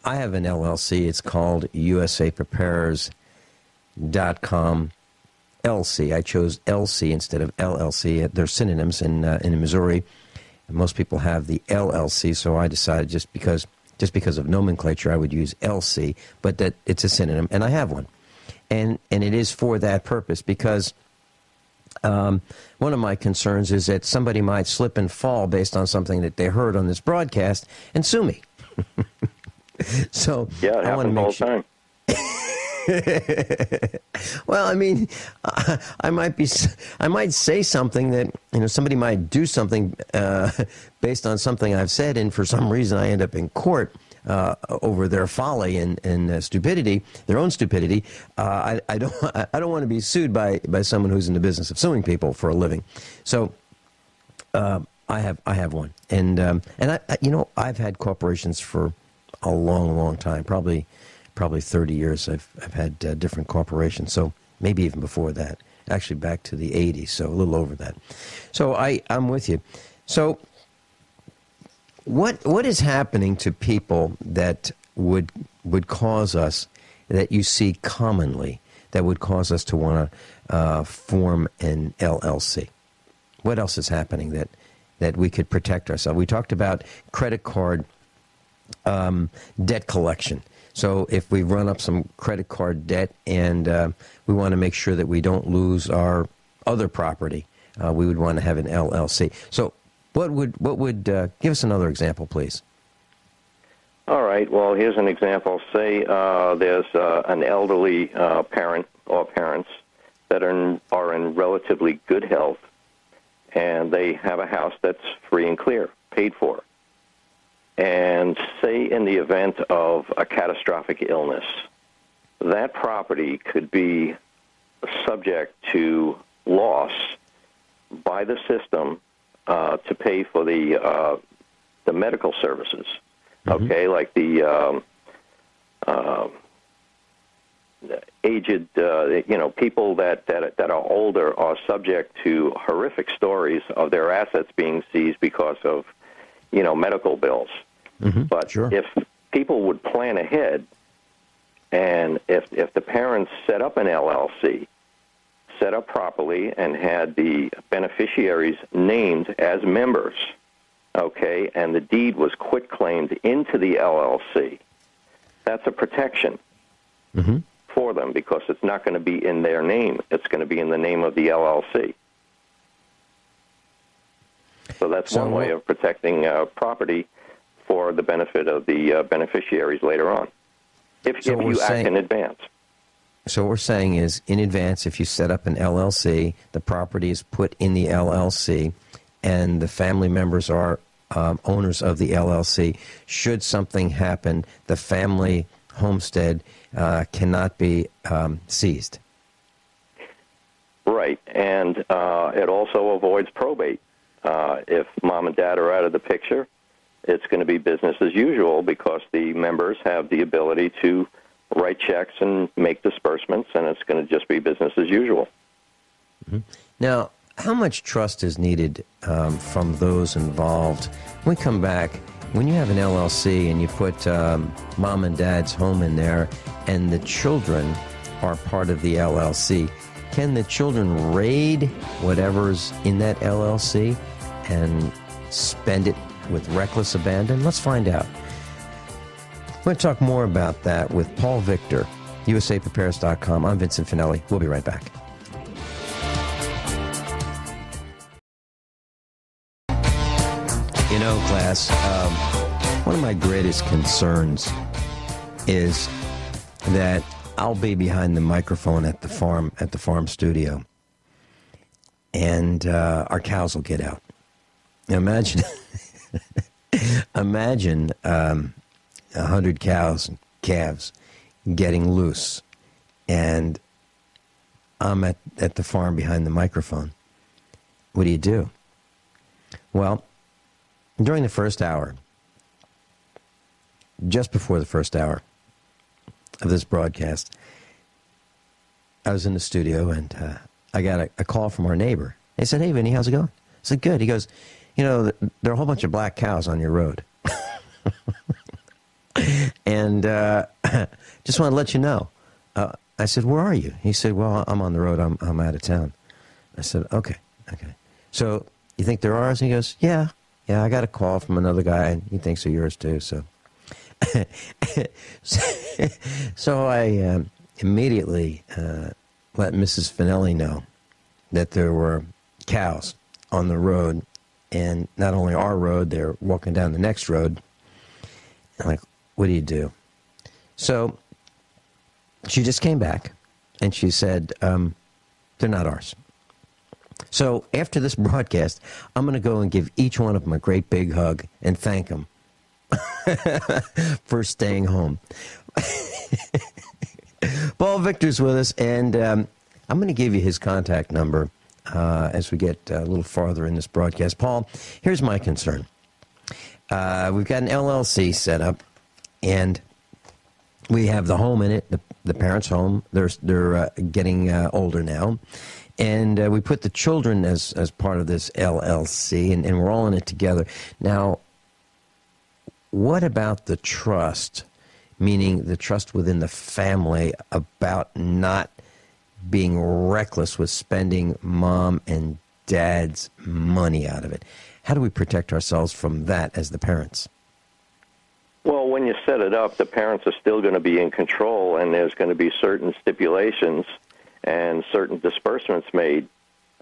I have an LLC. It's called usapreparers.com LC. I chose LC instead of LLC. They're synonyms in Missouri. Most people have the LLC, so I decided just because of nomenclature, I would use LC, but that it's a synonym, and I have one. And it is for that purpose, because one of my concerns is that somebody might slip and fall based on something that they heard on this broadcast and sue me. So yeah, it I want to happens all make the time. Well, I mean, I might say something that, somebody might do something based on something I've said, and for some reason I end up in court over their folly and stupidity, their own stupidity. I don't want to be sued by someone who's in the business of suing people for a living. So I have one, and I've had corporations for a long time, probably 30 years. I've had different corporations, so maybe even before that, actually back to the 80s, so a little over that. So I'm with you. So what is happening to people that would cause us, that you see commonly, that would cause us to want to form an LLC? What else is happening that we could protect ourselves? We talked about credit card debt collection. So if we run up some credit card debt and we want to make sure that we don't lose our other property, we would want to have an LLC. So what would give us another example, please? All right. Well, here's an example. Say there's an elderly parent or parents that are in relatively good health, and they have a house that's free and clear, paid for. And say in the event of a catastrophic illness, that property could be subject to loss by the system to pay for the medical services. Mm-hmm. Okay, like the aged, people that are older are subject to horrific stories of their assets being seized because of, medical bills. Mm-hmm. But sure, if people would plan ahead, and if the parents set up an LLC, set up properly, and had the beneficiaries named as members, okay, and the deed was quitclaimed into the LLC, that's a protection mm-hmm. for them, because it's not going to be in their name. It's going to be in the name of the LLC. So that's one way of protecting property for the benefit of the beneficiaries later on, if you act in advance. So what we're saying is, in advance, if you set up an LLC, the property is put in the LLC, and the family members are owners of the LLC. Should something happen, the family homestead cannot be seized. Right, and it also avoids probate. If mom and dad are out of the picture, it's going to be business as usual, because the members have the ability to write checks and make disbursements, and it's going to just be business as usual. Mm-hmm. Now, how much trust is needed from those involved? When we come back, when you have an LLC and you put mom and dad's home in there, and the children are part of the LLC, can the children raid whatever's in that LLC and spend it with reckless abandon? Let's find out. We're going to talk more about that with Paul Victor, usaprepares.com. I'm Vincent Finelli. We'll be right back. Class, one of my greatest concerns is that I'll be behind the microphone at the farm studio, and our cows will get out. Now imagine 100 cows and calves getting loose, and I'm at the farm behind the microphone. What do? Well, during the first hour, just before the first hour, of this broadcast, I was in the studio, and I got a call from our neighbor. He said, "Hey, Vinny, how's it going?" I said, "Good." He goes, "You know, there are a whole bunch of black cows on your road." And just want to let you know. I said, "Where are you?" He said, "Well, I'm on the road. I'm out of town." I said, okay. So you think they're ours? And he goes, yeah, I got a call from another guy, and he thinks they're yours too. So, so I immediately let Mrs. Finelli know that there were cows on the road, and not only our road, they're walking down the next road. I'm like, what do you do? So she just came back, and she said, they're not ours. So after this broadcast, I'm going to go and give each one of them a great big hug and thank them for staying home. Paul Victor's with us, and I'm going to give you his contact number as we get a little farther in this broadcast. Paul, here's my concern. We've got an LLC set up, and we have the home in it, the parents' home. They're getting older now. And we put the children as part of this LLC, and we're all in it together. Now, what about the trust, meaning the trust within the family about not being reckless with spending mom and dad's money out of it? How do we protect ourselves from that as the parents? Well, when you set it up, the parents are still going to be in control, and there's going to be certain stipulations and certain disbursements made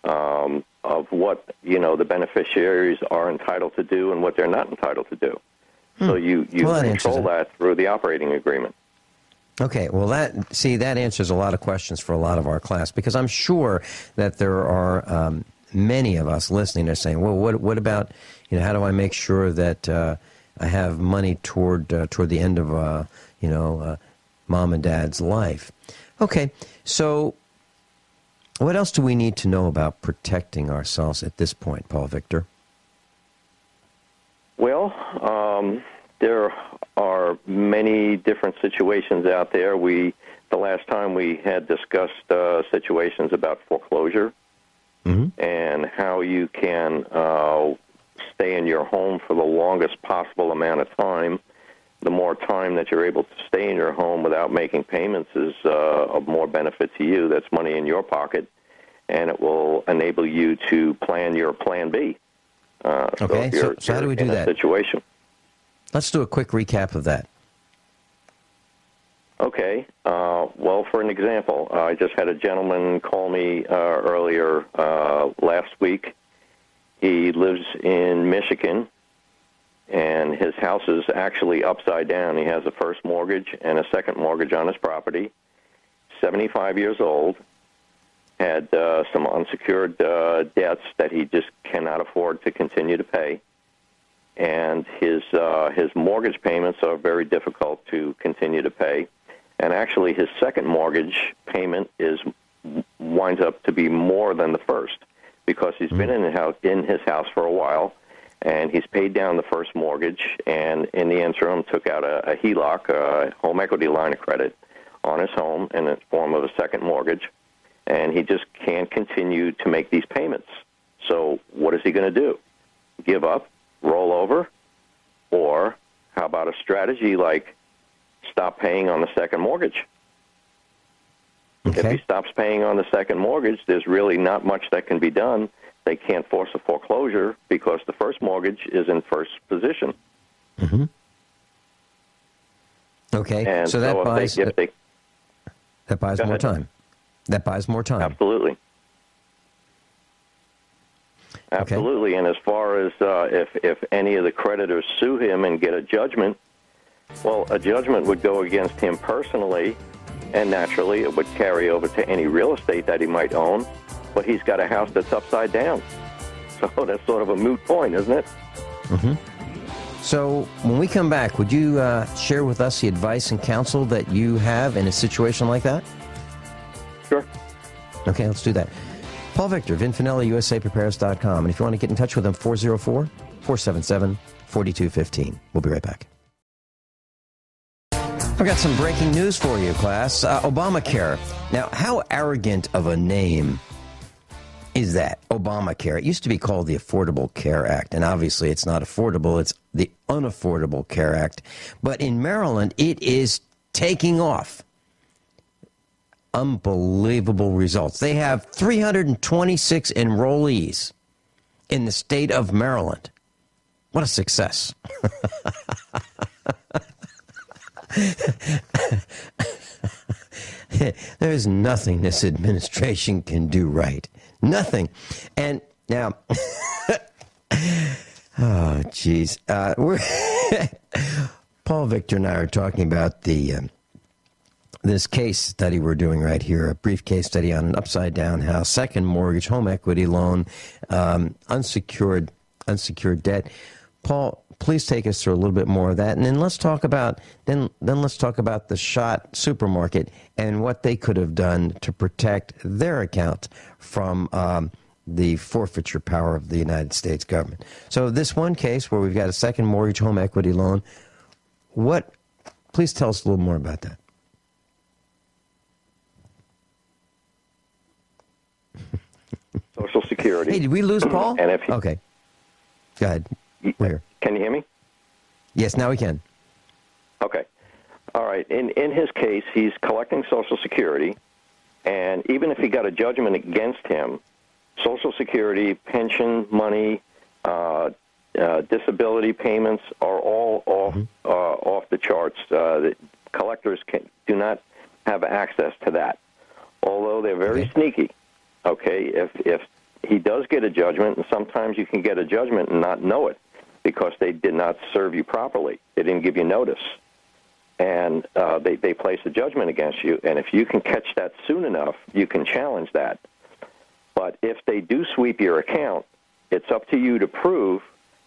of what, the beneficiaries are entitled to do and what they're not entitled to do. So you control that through the operating agreement. Okay, well, that answers a lot of questions for a lot of our class, because I'm sure that there are many of us listening are saying, well, what about, how do I make sure that I have money toward the end of, mom and dad's life? Okay, so what else do we need to know about protecting ourselves at this point, Paul Victor? Well, there are many different situations out there. The last time we had discussed situations about foreclosure and how you can stay in your home for the longest possible amount of time. The more time that you're able to stay in your home without making payments is of more benefit to you. That's money in your pocket, and it will enable you to plan your plan B. Okay, so how do we do that? Situation. Let's do a quick recap of that. Okay. Well, for an example, I just had a gentleman call me earlier last week. He lives in Michigan, and his house is actually upside down. He has a first mortgage and a second mortgage on his property. 75 years old, had some unsecured debts that he just cannot afford to continue to pay. And his mortgage payments are very difficult to continue to pay. And actually, his second mortgage payment winds up to be more than the first, because he's been in his house for a while, and he's paid down the first mortgage, and in the interim took out a HELOC, a home equity line of credit, on his home in the form of a second mortgage, and he just can't continue to make these payments. So what is he going to do? Give up? Roll over? Or how about a strategy like stop paying on the second mortgage? Okay. If he stops paying on the second mortgage, there's really not much that can be done. They can't force a foreclosure because the first mortgage is in first position. Mm-hmm. Okay, and so that buys more ahead. time. That buys more time. Absolutely. Absolutely, Okay. And as far as if any of the creditors sue him and get a judgment, well, a judgment would go against him personally, and naturally it would carry over to any real estate that he might own, but he's got a house that's upside down. So that's sort of a moot point, isn't it? Mm-hmm. So when we come back, would you share with us the advice and counsel that you have in a situation like that? Sure. Okay, let's do that. Paul Victor, Vin Finelli, USAPrepares.com. And if you want to get in touch with him, 404-477-4215. We'll be right back. I've got some breaking news for you, class. Obamacare. Now, how arrogant of a name is that? Obamacare. It used to be called the Affordable Care Act, and obviously it's not affordable. It's the Unaffordable Care Act. But in Maryland, it is taking off. Unbelievable results. They have 326 enrollees in the state of Maryland. What a success. There's nothing this administration can do right. Nothing. And now, oh, geez. Paul Victor and I are talking about this case study we're doing right here, a brief case study on an upside-down house, second mortgage, home equity loan, unsecured debt. Paul, please take us through a little bit more of that, and then let's talk about the Schott supermarket and what they could have done to protect their account from the forfeiture power of the United States government. So this one case where we've got a second mortgage, home equity loan, please tell us a little more about that. Social Security. Hey, did we lose Paul? And Okay. Go ahead. We're here. Can you hear me? Yes, now we can. Okay. All right. In his case, he's collecting Social Security, and even if he got a judgment against him, Social Security, pension money, disability payments are all off the charts. The collectors do not have access to that, although they're very sneaky. Okay, if he does get a judgment, and sometimes you can get a judgment and not know it because they did not serve you properly. They didn't give you notice. And they place a judgment against you, and if you can catch that soon enough, you can challenge that. But if they do sweep your account, it's up to you to prove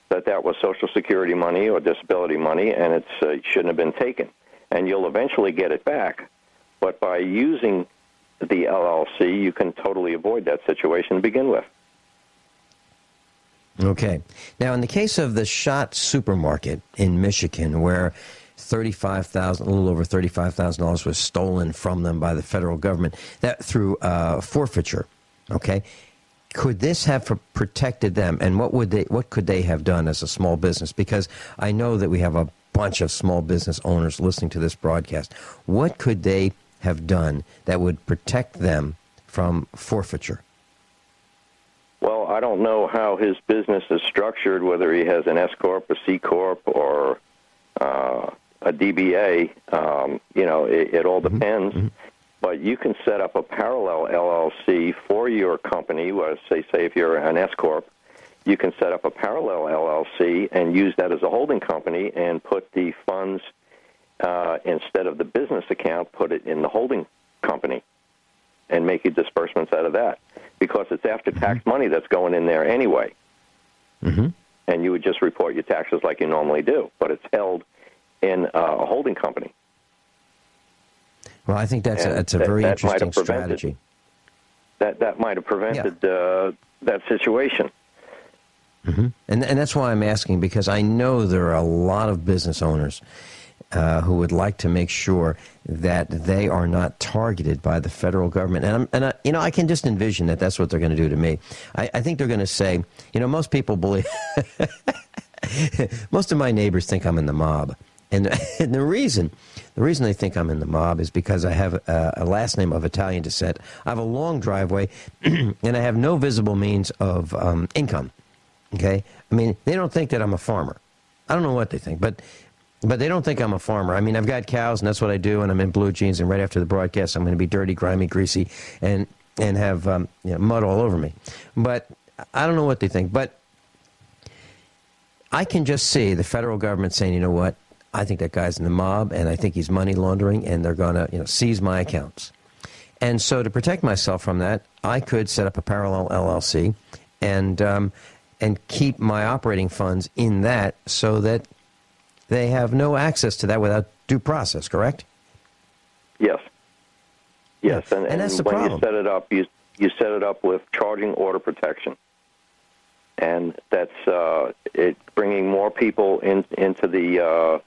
that that was Social Security money or disability money, and it shouldn't have been taken. And you'll eventually get it back. But by using the LLC, you can totally avoid that situation to begin with. Okay. Now, in the case of the Schott supermarket in Michigan, where a little over $35,000 was stolen from them by the federal government, that through forfeiture, okay, could this have protected them, and what could they have done as a small business? Because I know that we have a bunch of small business owners listening to this broadcast. What could they have done that would protect them from forfeiture? Well, I don't know how his business is structured, whether he has an S Corp, a C Corp, or a DBA. It all depends. Mm-hmm. But you can set up a parallel LLC for your company. Say if you're an S Corp, you can set up a parallel LLC and use that as a holding company and put the funds instead of the business account, put it in the holding company and make your disbursements out of that, because it's after-tax money that's going in there anyway. Mm-hmm. And you would just report your taxes like you normally do, but it's held in a holding company. Well, I think that's a very interesting strategy. That might have prevented that situation. Mm-hmm. And that's why I'm asking, because I know there are a lot of business owners who would like to make sure that they are not targeted by the federal government. And I can just envision that that's what they're going to do to me. I think they're going to say, most people believe, most of my neighbors think I'm in the mob. And the reason they think I'm in the mob is because I have a last name of Italian descent. I have a long driveway, and I have no visible means of income. Okay? I mean, they don't think that I'm a farmer. I don't know what they think, but they don't think I'm a farmer. I mean, I've got cows, and that's what I do, and I'm in blue jeans, and right after the broadcast, I'm going to be dirty, grimy, greasy, and have mud all over me. But I don't know what they think. But I can just see the federal government saying, you know what, I think that guy's in the mob, and I think he's money laundering, and they're going to seize my accounts. And so to protect myself from that, I could set up a parallel LLC and keep my operating funds in that so that they have no access to that without due process, correct? Yes. Yes, and that's the when problem. you set it up, you set it up with charging order protection. And that's it bringing more people into the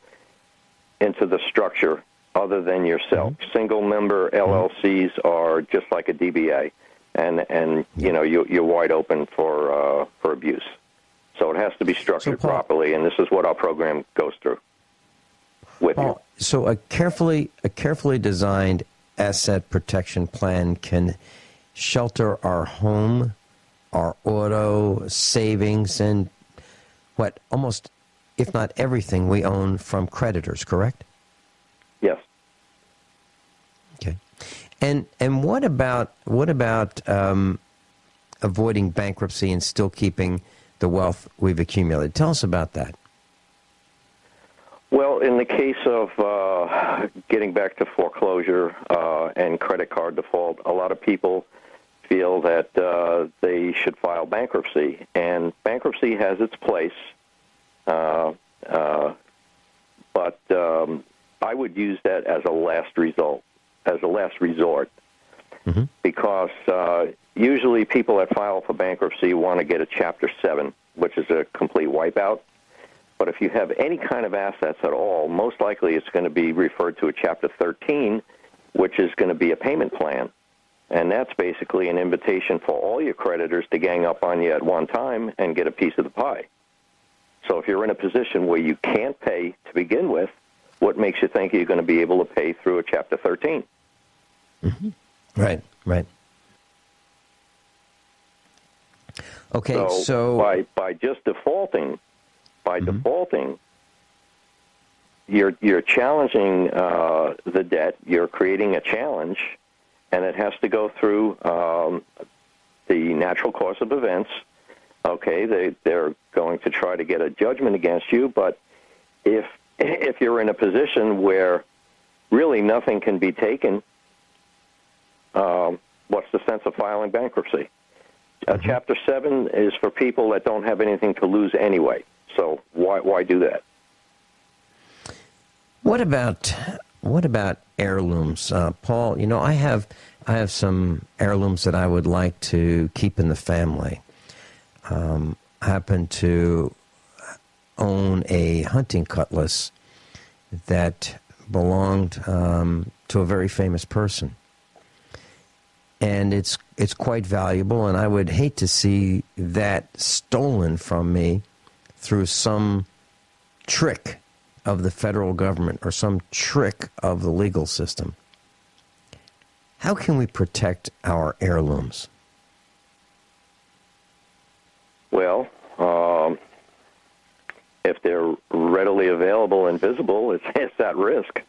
structure other than yourself. Single-member LLCs are just like a DBA, and you're wide open for abuse. So it has to be structured properly, and this is what our program goes through with you. So a carefully designed asset protection plan can shelter our home, our auto, savings, and almost, if not everything we own from creditors, correct? Yes. Okay. And what about avoiding bankruptcy and still keeping the wealth we've accumulated? Tell us about that. Well, in the case of getting back to foreclosure and credit card default, a lot of people feel that they should file bankruptcy, and bankruptcy has its place, but I would use that as a last resort, because usually people that file for bankruptcy want to get a Chapter 7, which is a complete wipeout. But if you have any kind of assets at all, most likely it's going to be referred to a Chapter 13, which is going to be a payment plan. And that's basically an invitation for all your creditors to gang up on you at one time and get a piece of the pie. So if you're in a position where you can't pay to begin with, what makes you think you're going to be able to pay through a Chapter 13? Mm-hmm. Right. Okay, so by just defaulting, you're challenging the debt. You're creating a challenge, and it has to go through the natural course of events. Okay, they're going to try to get a judgment against you, but if you're in a position where really nothing can be taken, what's the sense of filing bankruptcy? Chapter 7 is for people that don't have anything to lose anyway. So why do that? What about heirlooms, Paul? I have some heirlooms that I would like to keep in the family. I happen to own a hunting cutlass that belonged to a very famous person, and it's quite valuable. And I would hate to see that stolen from me through some trick of the federal government or some trick of the legal system. How can we protect our heirlooms? Well, if they're readily available and visible, it's at risk.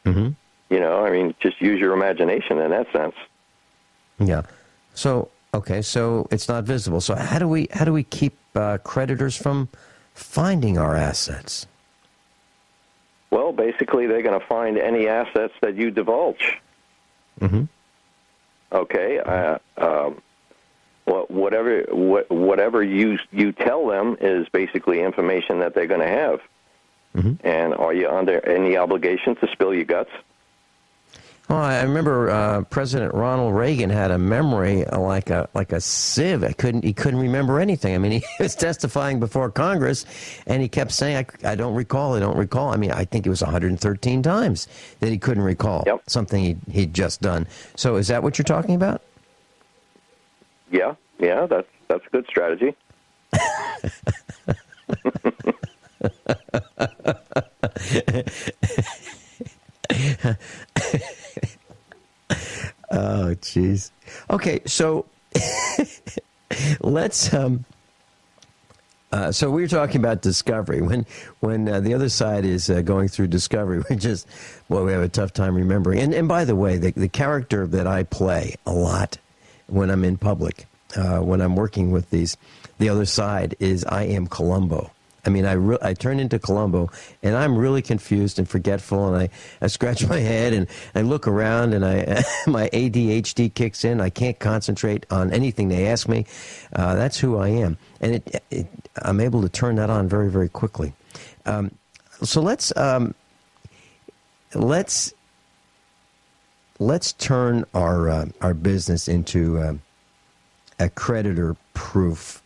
Mm-hmm. Just use your imagination in that sense. Yeah. So it's not visible. So how do we keep creditors from finding our assets? Well, basically, they're going to find any assets that you divulge. Mm-hmm. Okay. Whatever you tell them is basically information that they're going to have. Mm-hmm. And are you under any obligation to spill your guts? Well, I remember President Ronald Reagan had a memory like a sieve. He couldn't remember anything. I mean, he was testifying before Congress, and he kept saying, "I don't recall. I don't recall." I mean, I think it was 113 times that he couldn't recall something he'd just done. So, is that what you're talking about? Yeah, that's a good strategy. Oh, jeez. Okay, so let's. So we were talking about discovery. When the other side is going through discovery, we have a tough time remembering. And by the way, the character that I play a lot when I'm in public, when I'm working with the other side, is I am Columbo. I mean, I turn into Columbo, and I'm really confused and forgetful, and I scratch my head, and I look around, and my ADHD kicks in. I can't concentrate on anything they ask me. That's who I am, and I'm able to turn that on very, very quickly. So let's turn our business into a creditor-proof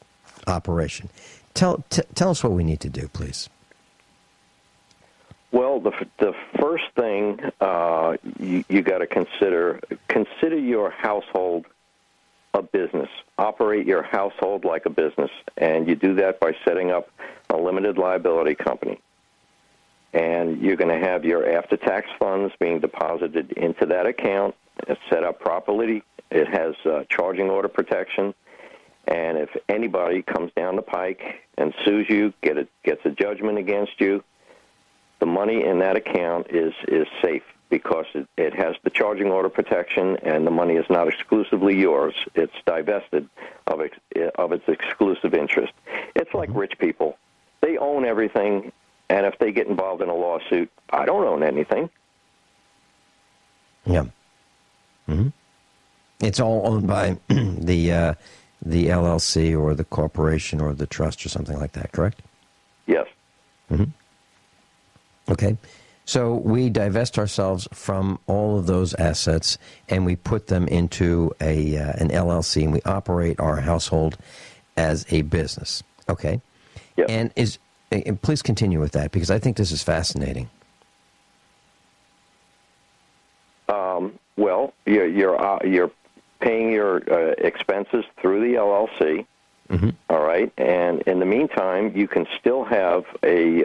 operation. Tell us what we need to do, please. Well, the first thing you got to consider your household a business. Operate your household like a business, and you do that by setting up a limited liability company. And you're going to have your after-tax funds being deposited into that account. It's set up properly. It has charging order protection. And if anybody comes down the pike and sues you, gets a judgment against you, the money in that account is safe because it has the charging order protection, and the money is not exclusively yours. It's divested of its exclusive interest. It's like rich people. They own everything, and if they get involved in a lawsuit, I don't own anything. Yeah. Mm-hmm. It's all owned by the LLC or the corporation or the trust or something like that, correct? Yes. Mm-hmm. Okay. So we divest ourselves from all of those assets, and we put them into an LLC, and we operate our household as a business. Okay. Yep. And please continue with that, because I think this is fascinating. Well, you're paying your expenses through the LLC. Mm-hmm. All right, and in the meantime, you can still have a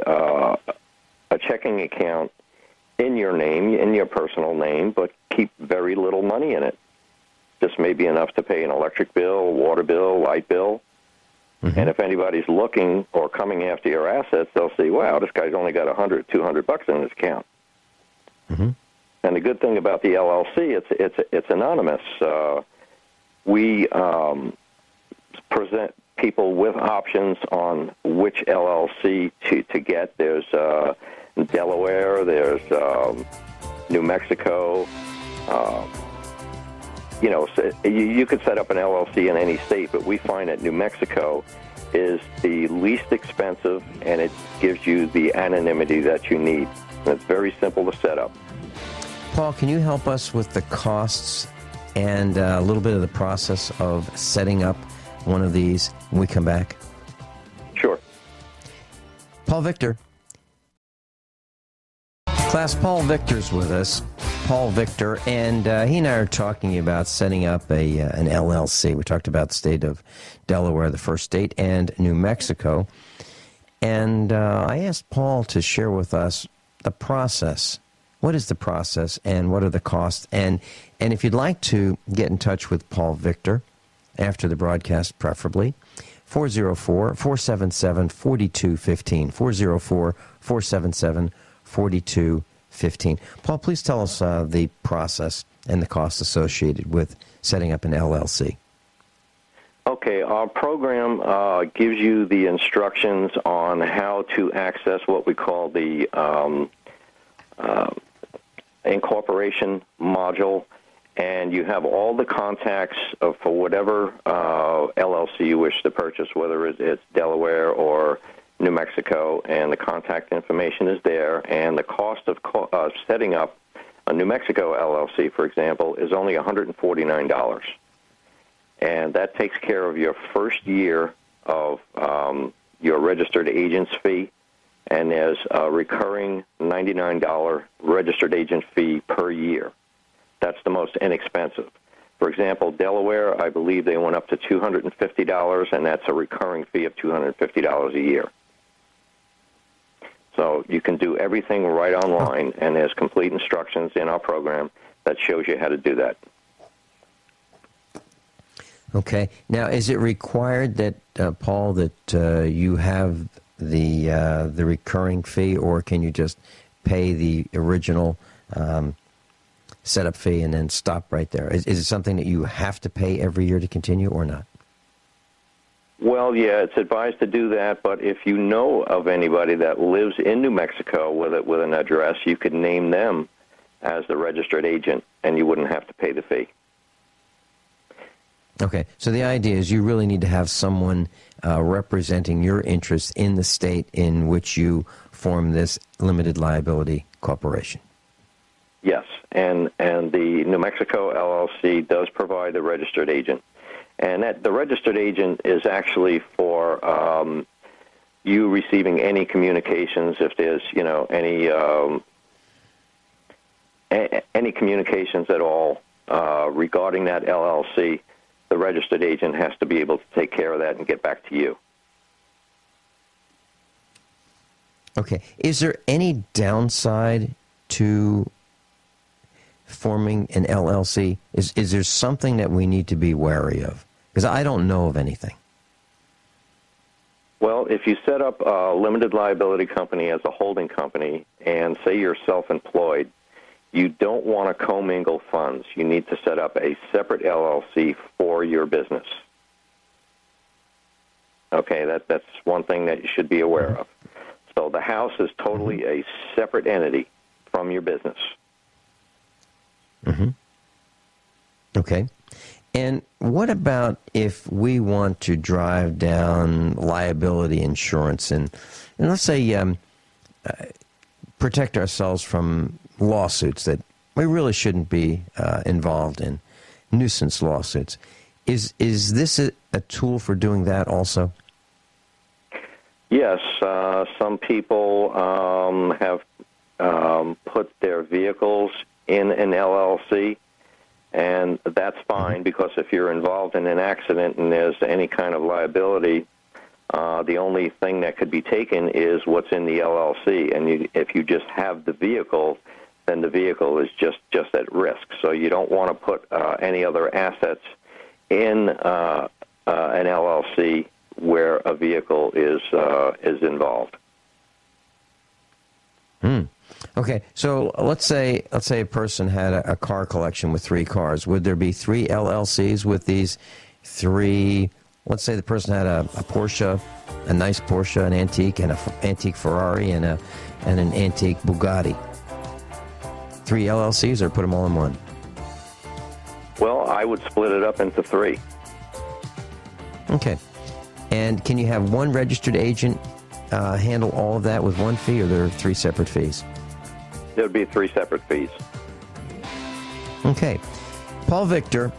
checking account in your name, in your personal name, but keep very little money in it. Just maybe enough to pay an electric bill, water bill, light bill. Mm-hmm. And if anybody's looking or coming after your assets, they'll see, wow, this guy's only got $100, $200 in his account. Mm-hmm. And the good thing about the LLC, it's anonymous. We present people with options on which LLC to get. There's Delaware, there's New Mexico. You could set up an LLC in any state, but we find that New Mexico is the least expensive, and it gives you the anonymity that you need. And it's very simple to set up. Paul, can you help us with the costs and a little bit of the process of setting up one of these when we come back? Sure. Paul Victor. Class, Paul Victor's with us. Paul Victor, and he and I are talking about setting up an LLC. We talked about the state of Delaware, the first state, and New Mexico. And I asked Paul to share with us the process. What is the process, and what are the costs? And if you'd like to get in touch with Paul Victor after the broadcast, preferably, 404-477-4215, 404-477-4215. Paul, please tell us the process and the costs associated with setting up an LLC. Okay, our program gives you the instructions on how to access what we call the incorporation module, and you have all the contacts for whatever LLC you wish to purchase, whether it's Delaware or New Mexico, and the contact information is there, and the cost of setting up a New Mexico LLC, for example, is only $149. And that takes care of your first year of your registered agent's fee, and there's a recurring $99 registered agent fee per year. That's the most inexpensive. For example, Delaware, I believe they went up to $250, and that's a recurring fee of $250 a year. So you can do everything right online, and there's complete instructions in our program that shows you how to do that. Okay. Now, is it required that, Paul, that you have the recurring fee, or can you just pay the original setup fee and then stop right there? Is it something that you have to pay every year to continue, or not? Well, yeah, it's advised to do that, but if you know of anybody that lives in New Mexico with an address, you could name them as the registered agent, and you wouldn't have to pay the fee. Okay, so the idea is you really need to have someone representing your interests in the state in which you form this limited liability corporation. Yes, and the New Mexico LLC does provide the registered agent. And the registered agent is actually for you receiving any communications, if there's, any communications at all regarding that LLC, the registered agent has to be able to take care of that and get back to you. Okay. Is there any downside to forming an LLC? Is there something that we need to be wary of? Because I don't know of anything. Well, if you set up a limited liability company as a holding company and say you're self-employed, you don't want to commingle funds. You need to set up a separate LLC for your business. Okay, that's one thing that you should be aware of. So the house is totally a separate entity from your business. Mm-hmm. Okay. And what about if we want to drive down liability insurance and let's say protect ourselves from lawsuits that we really shouldn't be involved in, nuisance lawsuits? Is this a tool for doing that also? Yes, some people have put their vehicles in an LLC, and that's fine because if you're involved in an accident and there's any kind of liability, the only thing that could be taken is what's in the LLC, and if you just have the vehicle, then the vehicle is just at risk. So you don't want to put any other assets in an LLC where a vehicle is involved. Okay, so let's say a person had a car collection with 3 cars. Would there be 3 LLCs with these 3? Let's say the person had a Porsche, a nice Porsche, an antique, and an antique Ferrari, and an antique Bugatti. 3 LLCs, or put them all in one? Well, I would split it up into 3. Okay. And can you have one registered agent handle all of that with one fee, or there are 3 separate fees? There would be 3 separate fees. Okay. Paul Victor,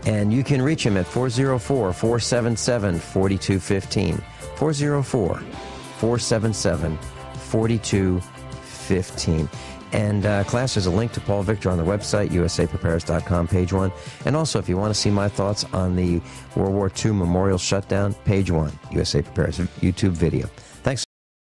and you can reach him at 404-477-4215. 404-477-4215. And class, there's a link to Paul Victor on the website, usaprepares.com, page 1. And also, if you want to see my thoughts on the World War II memorial shutdown, page 1, USA Prepares YouTube video.